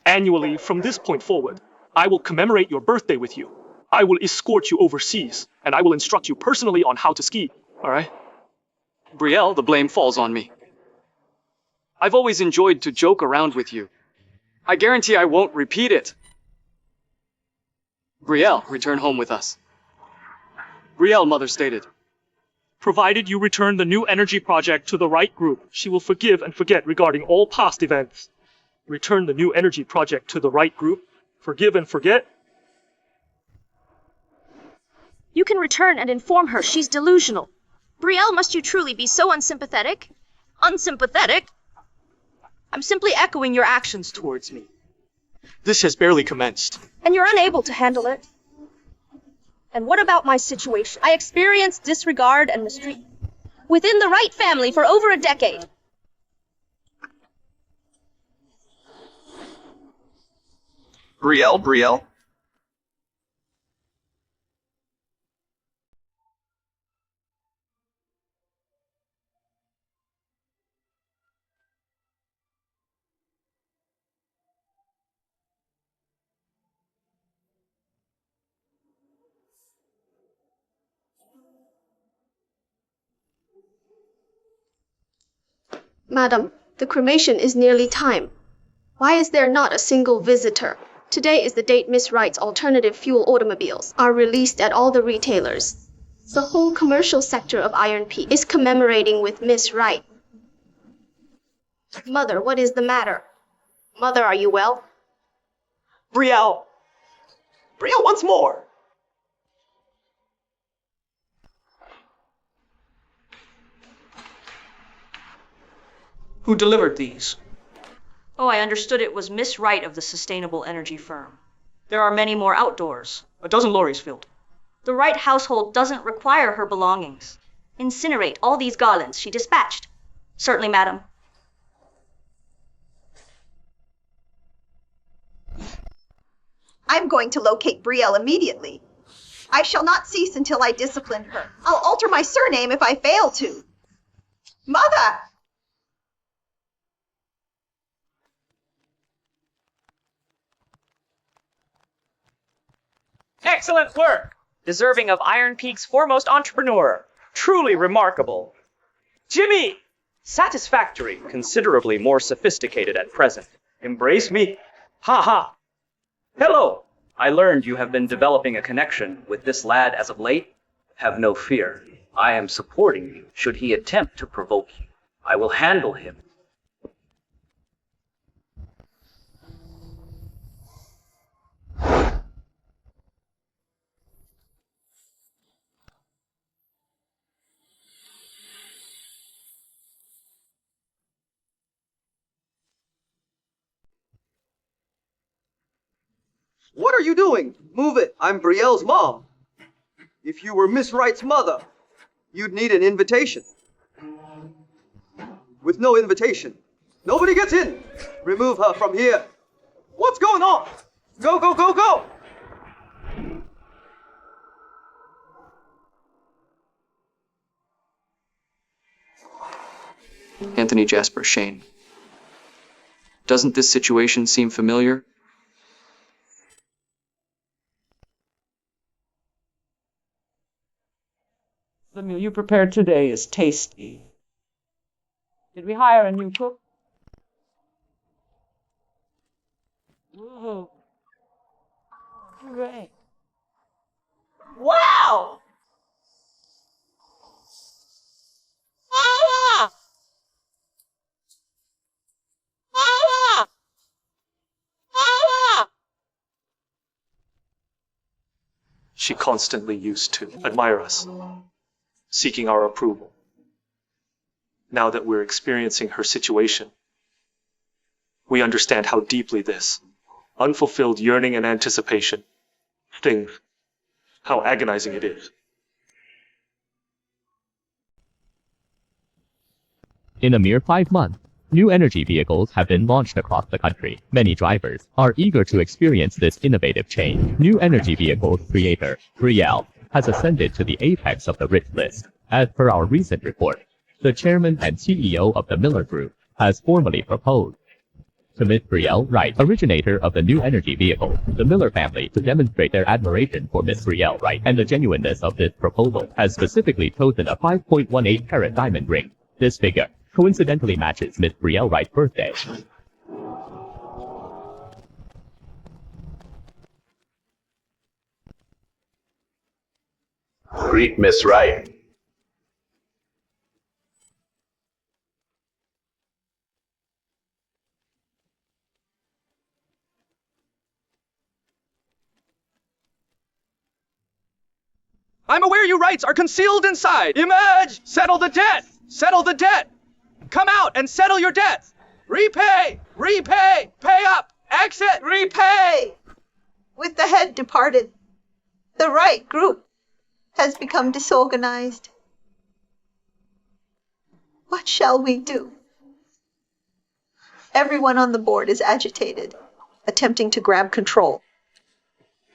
Annually, from this point forward, I will commemorate your birthday with you. I will escort you overseas, and I will instruct you personally on how to ski. All right? Brielle, the blame falls on me. I've always enjoyed to joke around with you. I guarantee I won't repeat it. Brielle, return home with us. Brielle, Mother stated. Provided you return the new energy project to the Wright Group, she will forgive and forget regarding all past events. Return the new energy project to the Wright Group, forgive and forget. You can return and inform her she's delusional. Brielle, must you truly be so unsympathetic? Unsympathetic? I'm simply echoing your actions towards me. This has barely commenced. And you're unable to handle it. And what about my situation? I experienced disregard and mistreatment within the Wright family for over a decade. Brielle. Madam, the cremation is nearly time. Why is there not a single visitor? Today is the date Miss Wright's alternative fuel automobiles are released at all the retailers. The whole commercial sector of Iron Peak is commemorating with Miss Wright. Mother, what is the matter? Mother, are you well? Brielle! Brielle, once more! Who delivered these? Oh, I understood it was Miss Wright of the sustainable energy firm. There are many more outdoors. A dozen lorries filled. The Wright household doesn't require her belongings. Incinerate all these garlands she dispatched. Certainly, madam. I'm going to locate Brielle immediately. I shall not cease until I discipline her. I'll alter my surname if I fail to. Mother! Excellent work! Deserving of Iron Peak's foremost entrepreneur. Truly remarkable. Jimmy! Satisfactory, considerably more sophisticated at present. Embrace me? Ha ha! Hello! I learned you have been developing a connection with this lad as of late. Have no fear. I am supporting you should he attempt to provoke you. I will handle him. What are you doing? Move it. I'm Brielle's mom. If you were Miss Wright's mother, you'd need an invitation. With no invitation, nobody gets in. Remove her from here. What's going on? Go, go, go, go! Anthony Jasper Shane. Doesn't this situation seem familiar? The meal you prepared today is tasty. Did we hire a new cook? Whoa. Great. Wow! Ah! Ah! Ah! She constantly used to admire us, seeking our approval. Now that we're experiencing her situation, we understand how deeply this unfulfilled yearning and anticipation stings, how agonizing it is. In a mere 5 months, new energy vehicles have been launched across the country. Many drivers are eager to experience this innovative change. New energy vehicles creator, Brielle, has ascended to the apex of the rich list. As per our recent report, the chairman and CEO of the Miller Group has formally proposed to Ms. Brielle Wright, originator of the new energy vehicle, the Miller family, to demonstrate their admiration for Ms. Brielle Wright and the genuineness of this proposal, has specifically chosen a 5.18 carat diamond ring. This figure coincidentally matches Ms. Brielle Wright's birthday. Greet Miss Wright. I'm aware you Wrights are concealed inside. Emerge! Settle the debt! Settle the debt! Come out and settle your debts! Repay! Repay! Pay up! Exit! Repay! With the head departed, the Wright group has become disorganized. What shall we do? Everyone on the board is agitated, attempting to grab control.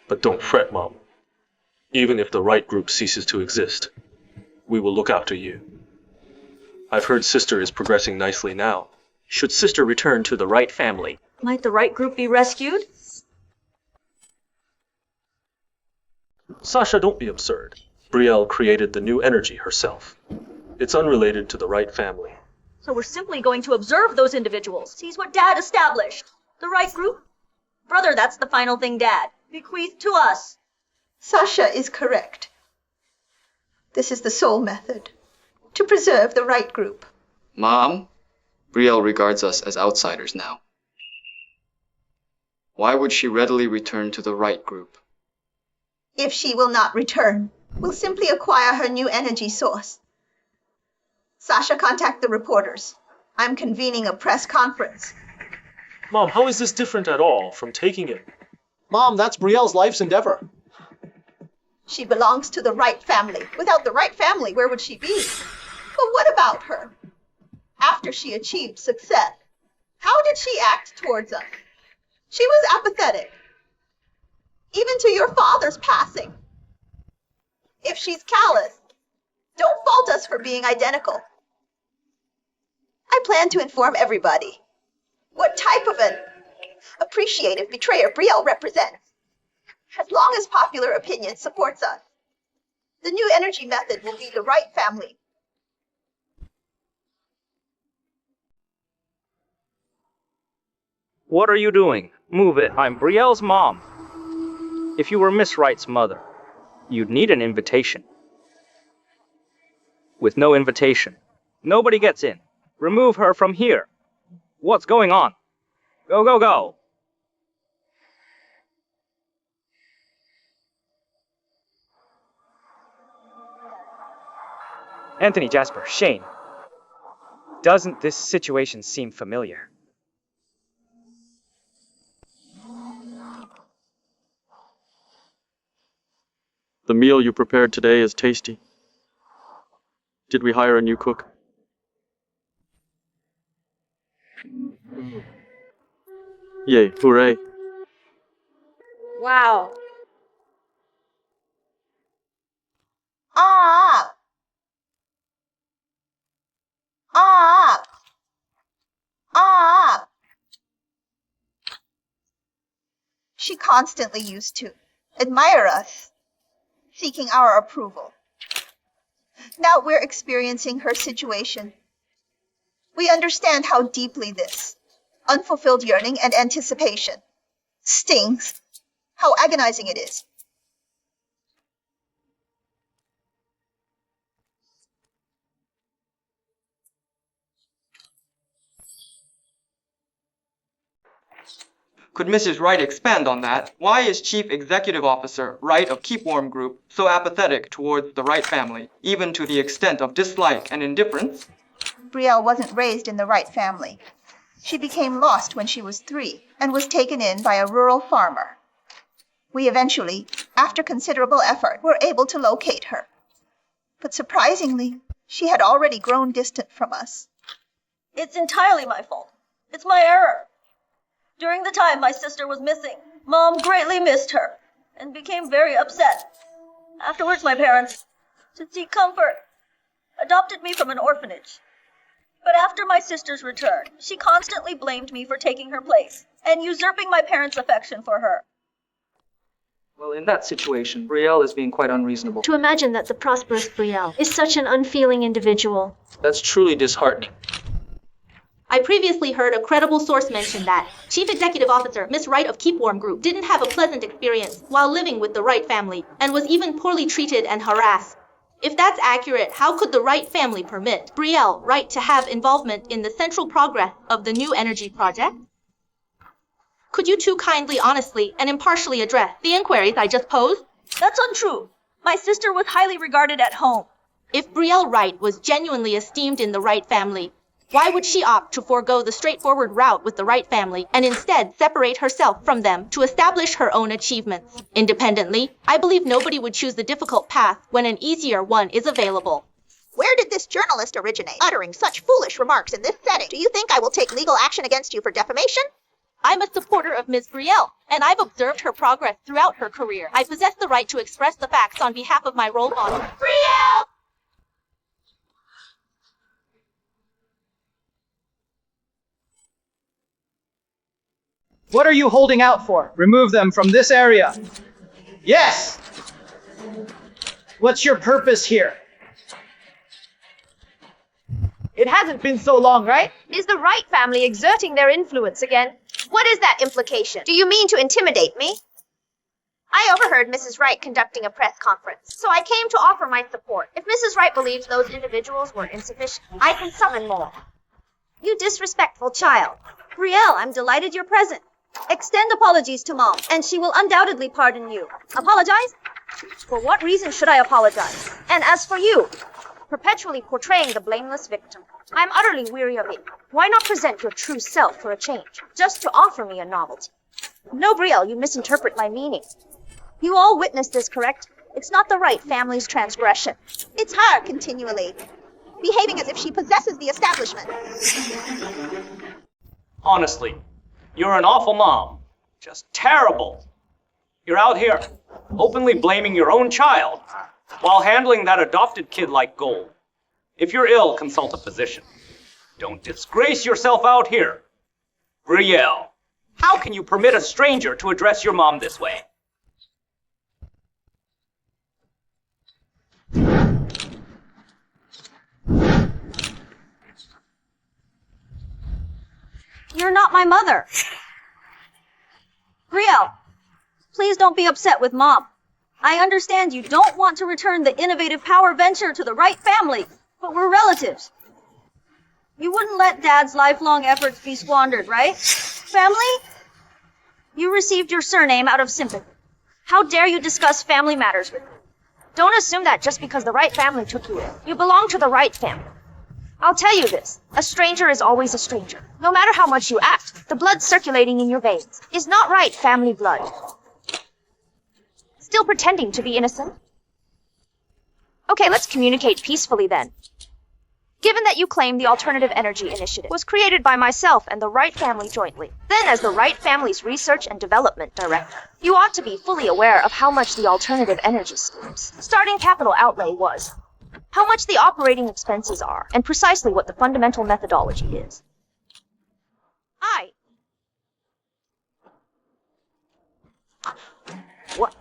But don't fret, Mom. Even if the Wright group ceases to exist, we will look after you. I've heard Sister is progressing nicely now. Should Sister return to the Wright family, Might the Wright group be rescued? Sasha, don't be absurd. Brielle created the new energy herself. It's unrelated to the Wright family. So we're simply going to observe those individuals. Seize what Dad established. The Wright group? Brother, that's the final thing Dad bequeathed to us. Sasha is correct. This is the sole method to preserve the Wright group. Mom, Brielle regards us as outsiders now. Why would she readily return to the Wright group? If she will not return, we'll simply acquire her new energy source. Sasha, contact the reporters. I'm convening a press conference. Mom, how is this different at all from taking it? Mom, that's Brielle's life's endeavor. She belongs to the Wright family. Without the Wright family, where would she be? But what about her? After she achieved success, how did she act towards us? She was apathetic, even to your father's passing. If she's callous, don't fault us for being identical. I plan to inform everybody what type of an appreciative betrayer Brielle represents. As long as popular opinion supports us, the new energy method will be the Wright family. What are you doing? Move it. I'm Brielle's mom. If you were Miss Wright's mother, you'd need an invitation. With no invitation, nobody gets in. Remove her from here. What's going on? Go, go, go. Anthony, Jasper, Shane. Doesn't this situation seem familiar? The meal you prepared today is tasty. Did we hire a new cook? Yay, hooray. Wow. Up! Up! Up! She constantly used to admire us, seeking our approval. Now we're experiencing her situation. We understand how deeply this unfulfilled yearning and anticipation stings, how agonizing it is. Could Mrs. Wright expand on that? Why is Chief Executive Officer Wright of Keep Warm Group so apathetic towards the Wright family, even to the extent of dislike and indifference? Brielle wasn't raised in the Wright family. She became lost when she was 3 and was taken in by a rural farmer. We eventually, after considerable effort, were able to locate her. But surprisingly, she had already grown distant from us. It's entirely my fault. It's my error. During the time my sister was missing, Mom greatly missed her and became very upset. Afterwards, my parents, to seek comfort, adopted me from an orphanage. But after my sister's return, she constantly blamed me for taking her place and usurping my parents' affection for her. Well, in that situation, Brielle is being quite unreasonable. To imagine that the prosperous Brielle is such an unfeeling individual. That's truly disheartening. I previously heard a credible source mention that Chief Executive Officer Miss Wright of Keep Warm Group didn't have a pleasant experience while living with the Wright family and was even poorly treated and harassed. If that's accurate, how could the Wright family permit Brielle Wright to have involvement in the central progress of the new energy project? Could you two kindly, honestly, and impartially address the inquiries I just posed? That's untrue. My sister was highly regarded at home. If Brielle Wright was genuinely esteemed in the Wright family, Why would she opt to forego the straightforward route with the Wright family and instead separate herself from them to establish her own achievements? Independently, I believe nobody would choose the difficult path when an easier one is available. Where did this journalist originate, uttering such foolish remarks in this setting? Do you think I will take legal action against you for defamation? I'm a supporter of Ms. Brielle, and I've observed her progress throughout her career. I possess the right to express the facts on behalf of my role model. Brielle! What are you holding out for? Remove them from this area. Yes! What's your purpose here? It hasn't been so long, right? Is the Wright family exerting their influence again? What is that implication? Do you mean to intimidate me? I overheard Mrs. Wright conducting a press conference, so I came to offer my support. If Mrs. Wright believes those individuals were insufficient, I can summon more. You disrespectful child. Brielle, I'm delighted you're present. Extend apologies to Mom, and she will undoubtedly pardon you. Apologize? For what reason should I apologize? And as for you, perpetually portraying the blameless victim, I'm utterly weary of it. Why not present your true self for a change, just to offer me a novelty? No, Brielle, you misinterpret my meaning. You all witnessed this, correct? It's not the Wright family's transgression. It's her continually, behaving as if she possesses the establishment. Honestly, you're an awful mom. Just terrible. You're out here, openly blaming your own child, while handling that adopted kid like gold. If you're ill, consult a physician. Don't disgrace yourself out here. Brielle, how can you permit a stranger to address your mom this way? You're not my mother. Brielle, please don't be upset with Mom. I understand you don't want to return the innovative power venture to the Wright family, but we're relatives. You wouldn't let Dad's lifelong efforts be squandered, right? Family? You received your surname out of sympathy. How dare you discuss family matters with me? Don't assume that just because the Wright family took you in, you belong to the Wright family. I'll tell you this, a stranger is always a stranger. No matter how much you act, the blood circulating in your veins is not Wright family blood. Still pretending to be innocent? Okay, let's communicate peacefully then. Given that you claim the Alternative Energy Initiative was created by myself and the Wright family jointly, then as the Wright family's Research and Development Director, you ought to be fully aware of how much the alternative energy scheme's starting capital outlay was, how much the operating expenses are, and precisely what the fundamental methodology is. What?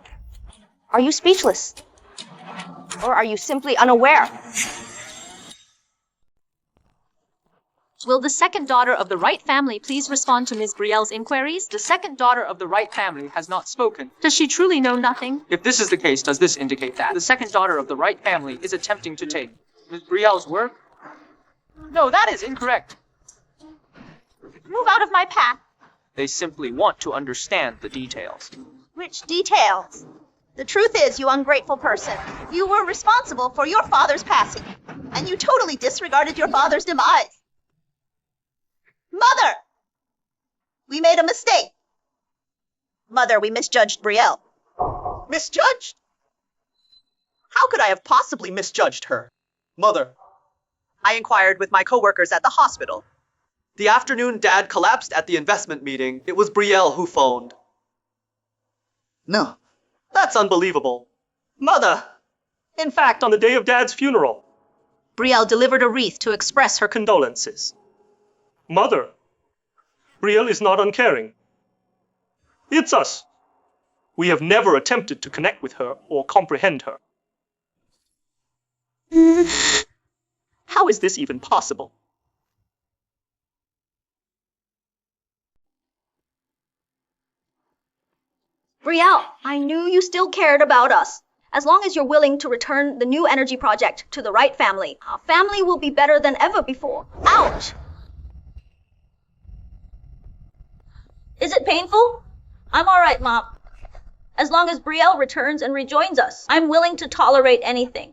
Are you speechless? Or are you simply unaware? Will the second daughter of the Wright family please respond to Ms. Brielle's inquiries? The second daughter of the Wright family has not spoken. Does she truly know nothing? If this is the case, does this indicate that the second daughter of the Wright family is attempting to take Ms. Brielle's work? No, that is incorrect. Move out of my path. They simply want to understand the details. Which details? The truth is, you ungrateful person, you were responsible for your father's passing, and you totally disregarded your father's demise. Mother! We made a mistake. Mother, we misjudged Brielle. Misjudged? How could I have possibly misjudged her? Mother, I inquired with my coworkers at the hospital. The afternoon Dad collapsed at the investment meeting, it was Brielle who phoned. No. That's unbelievable. Mother! In fact, on the day of Dad's funeral, Brielle delivered a wreath to express her condolences. Mother, Brielle is not uncaring. It's us. We have never attempted to connect with her or comprehend her. How is this even possible? Brielle, I knew you still cared about us. As long as you're willing to return the new energy project to the Wright family, our family will be better than ever before. Ouch! Is it painful? I'm all right, Mom. As long as Brielle returns and rejoins us, I'm willing to tolerate anything.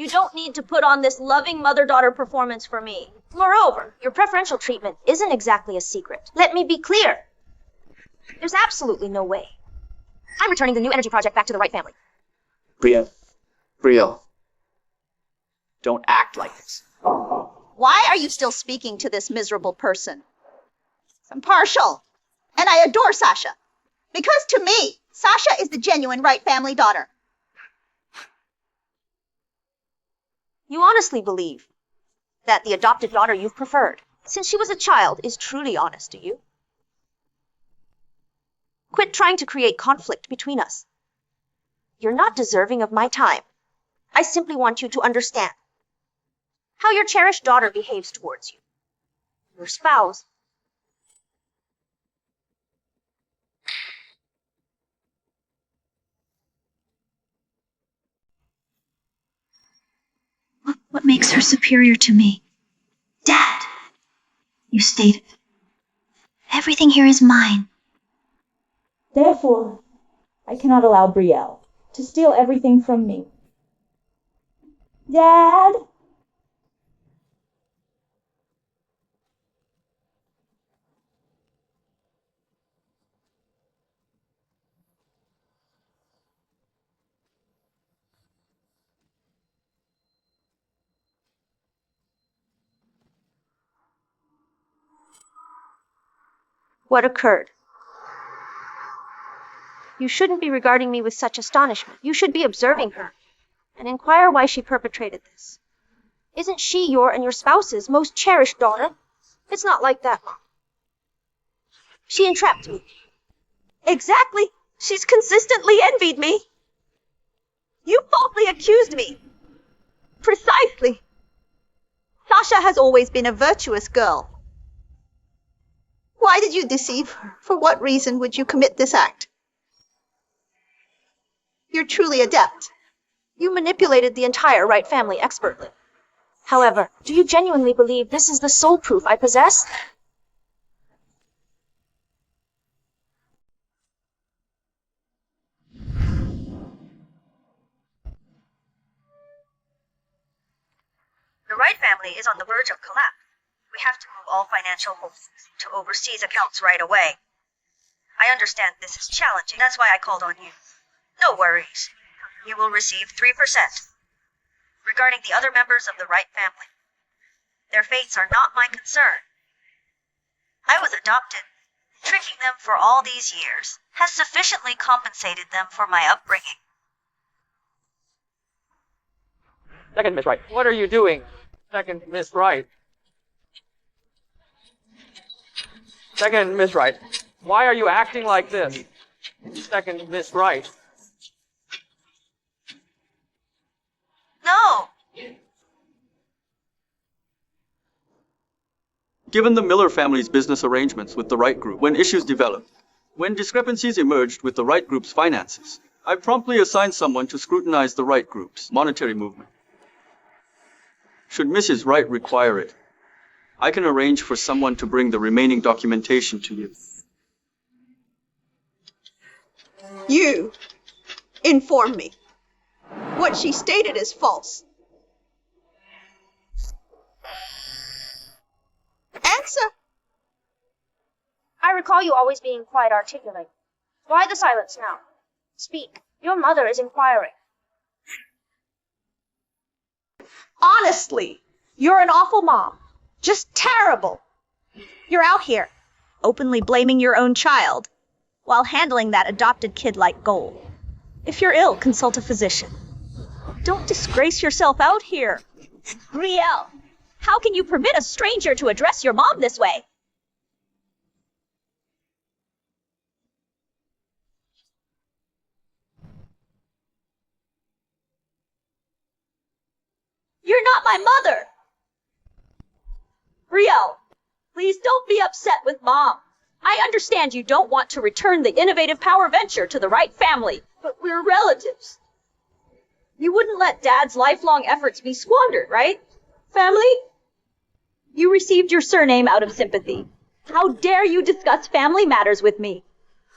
You don't need to put on this loving mother-daughter performance for me. Moreover, your preferential treatment isn't exactly a secret. Let me be clear. There's absolutely no way. I'm returning the new energy project back to the Wright family. Brielle. Don't act like this. Why are you still speaking to this miserable person? I'm partial, and I adore Sasha. Because to me, Sasha is the genuine Wright family daughter. You honestly believe that the adopted daughter you've preferred, since she was a child, is truly honest, do you? Quit trying to create conflict between us. You're not deserving of my time. I simply want you to understand how your cherished daughter behaves towards you. Your spouse. What makes her superior to me? Dad, you stated. Everything here is mine. Therefore, I cannot allow Brielle to steal everything from me. Dad? What occurred? You shouldn't be regarding me with such astonishment. You should be observing her and inquire why she perpetrated this. Isn't she your and your spouse's most cherished daughter? It's not like that, Mom. She entrapped me. Exactly. She's consistently envied me. You falsely accused me. Precisely. Sasha has always been a virtuous girl. Why did you deceive her? For what reason would you commit this act? You're truly adept. You manipulated the entire Wright family expertly. However, do you genuinely believe this is the sole proof I possess? The Wright family is on the verge of collapse. We have to move all financial holdings to overseas accounts right away. I understand this is challenging, that's why I called on you. No worries. You will receive 3%. Regarding the other members of the Wright family, their fates are not my concern. I was adopted. Tricking them for all these years has sufficiently compensated them for my upbringing. Second Miss Wright, what are you doing? Second Miss Wright. Second Miss Wright, why are you acting like this? Second Miss Wright. No! Given the Miller family's business arrangements with the Wright Group, when issues developed, when discrepancies emerged with the Wright Group's finances, I promptly assigned someone to scrutinize the Wright Group's monetary movement. Should Mrs. Wright require it, I can arrange for someone to bring the remaining documentation to you. You inform me. What she stated is false. Answer. I recall you always being quite articulate. Why the silence now? Speak. Your mother is inquiring. Honestly, you're an awful mom. Just terrible. You're out here, openly blaming your own child, while handling that adopted kid like gold. If you're ill, consult a physician. Don't disgrace yourself out here. Brielle, how can you permit a stranger to address your mom this way? You're not my mother! Brielle, please don't be upset with Mom. I understand you don't want to return the innovative power venture to the Wright family, but we're relatives. You wouldn't let Dad's lifelong efforts be squandered, right? Family? You received your surname out of sympathy. How dare you discuss family matters with me?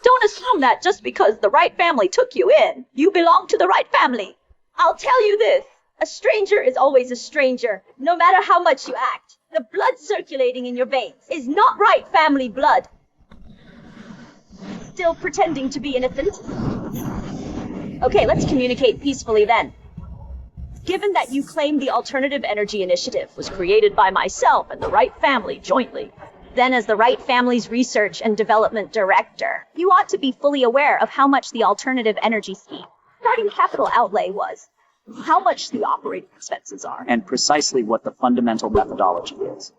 Don't assume that just because the Wright family took you in, you belong to the Wright family. I'll tell you this. A stranger is always a stranger, no matter how much you act. The blood circulating in your veins is not Wright family blood. Still pretending to be innocent? Okay, let's communicate peacefully then. Given that you claim the Alternative Energy Initiative was created by myself and the Wright family jointly, then as the Wright family's research and development director, you ought to be fully aware of how much the alternative energy scheme starting capital outlay was, how much the operating expenses are, And precisely what the fundamental methodology is.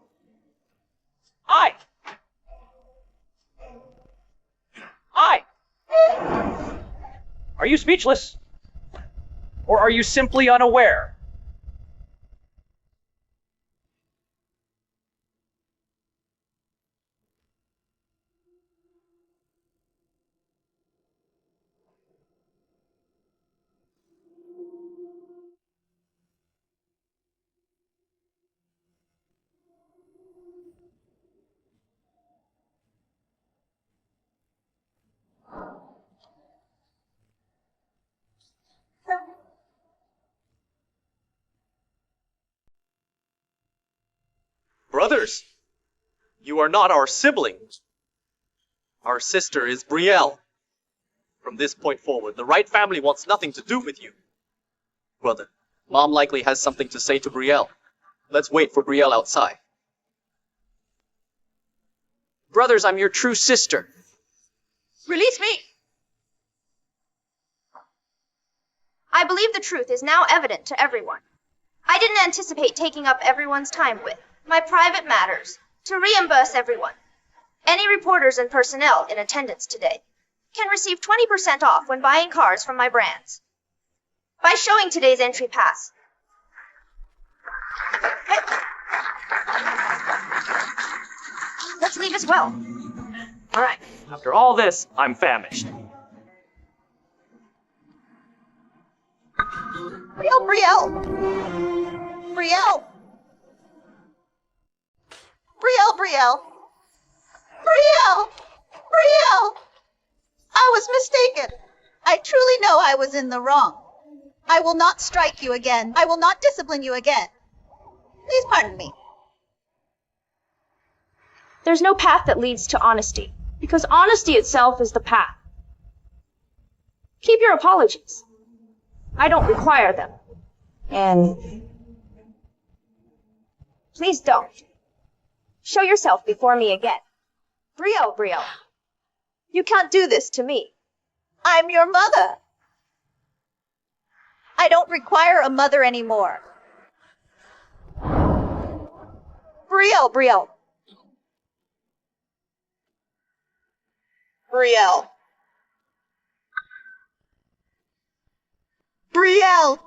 I! Are you speechless? Or are you simply unaware? Brothers, you are not our siblings. Our sister is Brielle. From this point forward, the Wright family wants nothing to do with you. Brother, Mom likely has something to say to Brielle. Let's wait for Brielle outside. Brothers, I'm your true sister. Release me! I believe the truth is now evident to everyone. I didn't anticipate taking up everyone's time with my private matters to reimburse everyone. Any reporters and personnel in attendance today can receive 20% off when buying cars from my brands by showing today's entry pass. Let's leave as well. All right, after all this, I'm famished. Brielle! I was mistaken. I truly know I was in the wrong. I will not strike you again. I will not discipline you again. Please pardon me. There's no path that leads to honesty, because honesty itself is the path. Keep your apologies. I don't require them. And please don't. Show yourself before me again. Brielle, you can't do this to me. I'm your mother. I don't require a mother anymore. Brielle.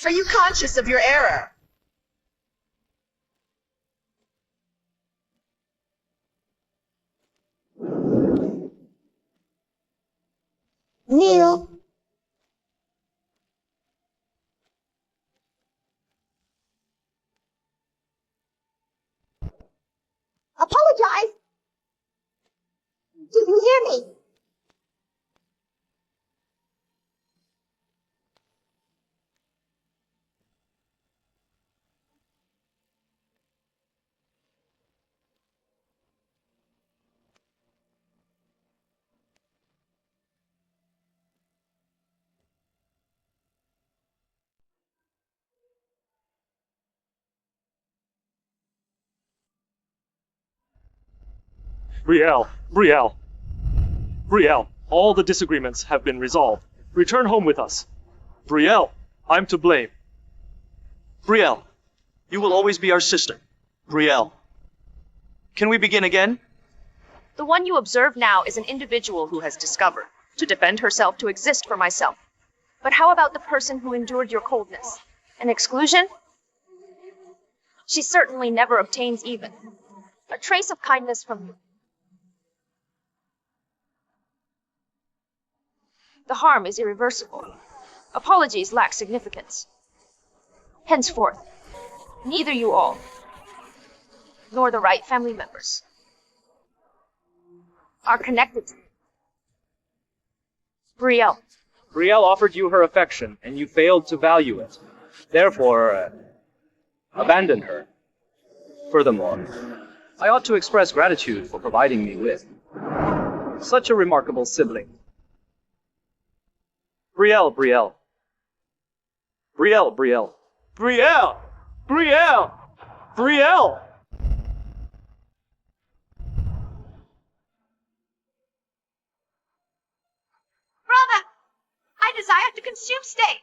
Are you conscious of your error? Kneel. Apologize. Did you hear me? Brielle, all the disagreements have been resolved. Return home with us. Brielle, I'm to blame. Brielle, you will always be our sister. Brielle. Can we begin again? The one you observe now is an individual who has discovered, to defend herself, to exist for myself. But how about the person who endured your coldness? An exclusion? She certainly never obtains even a trace of kindness from you. The harm is irreversible. Apologies lack significance. Henceforth, neither you all, nor the Wright family members, are connected to me. Brielle. Brielle offered you her affection, and you failed to value it. Therefore, abandon her. Furthermore, I ought to express gratitude for providing me with such a remarkable sibling. Brielle, Brielle. Brielle, Brielle. Brielle! Brielle! Brielle! Brother, I desire to consume state.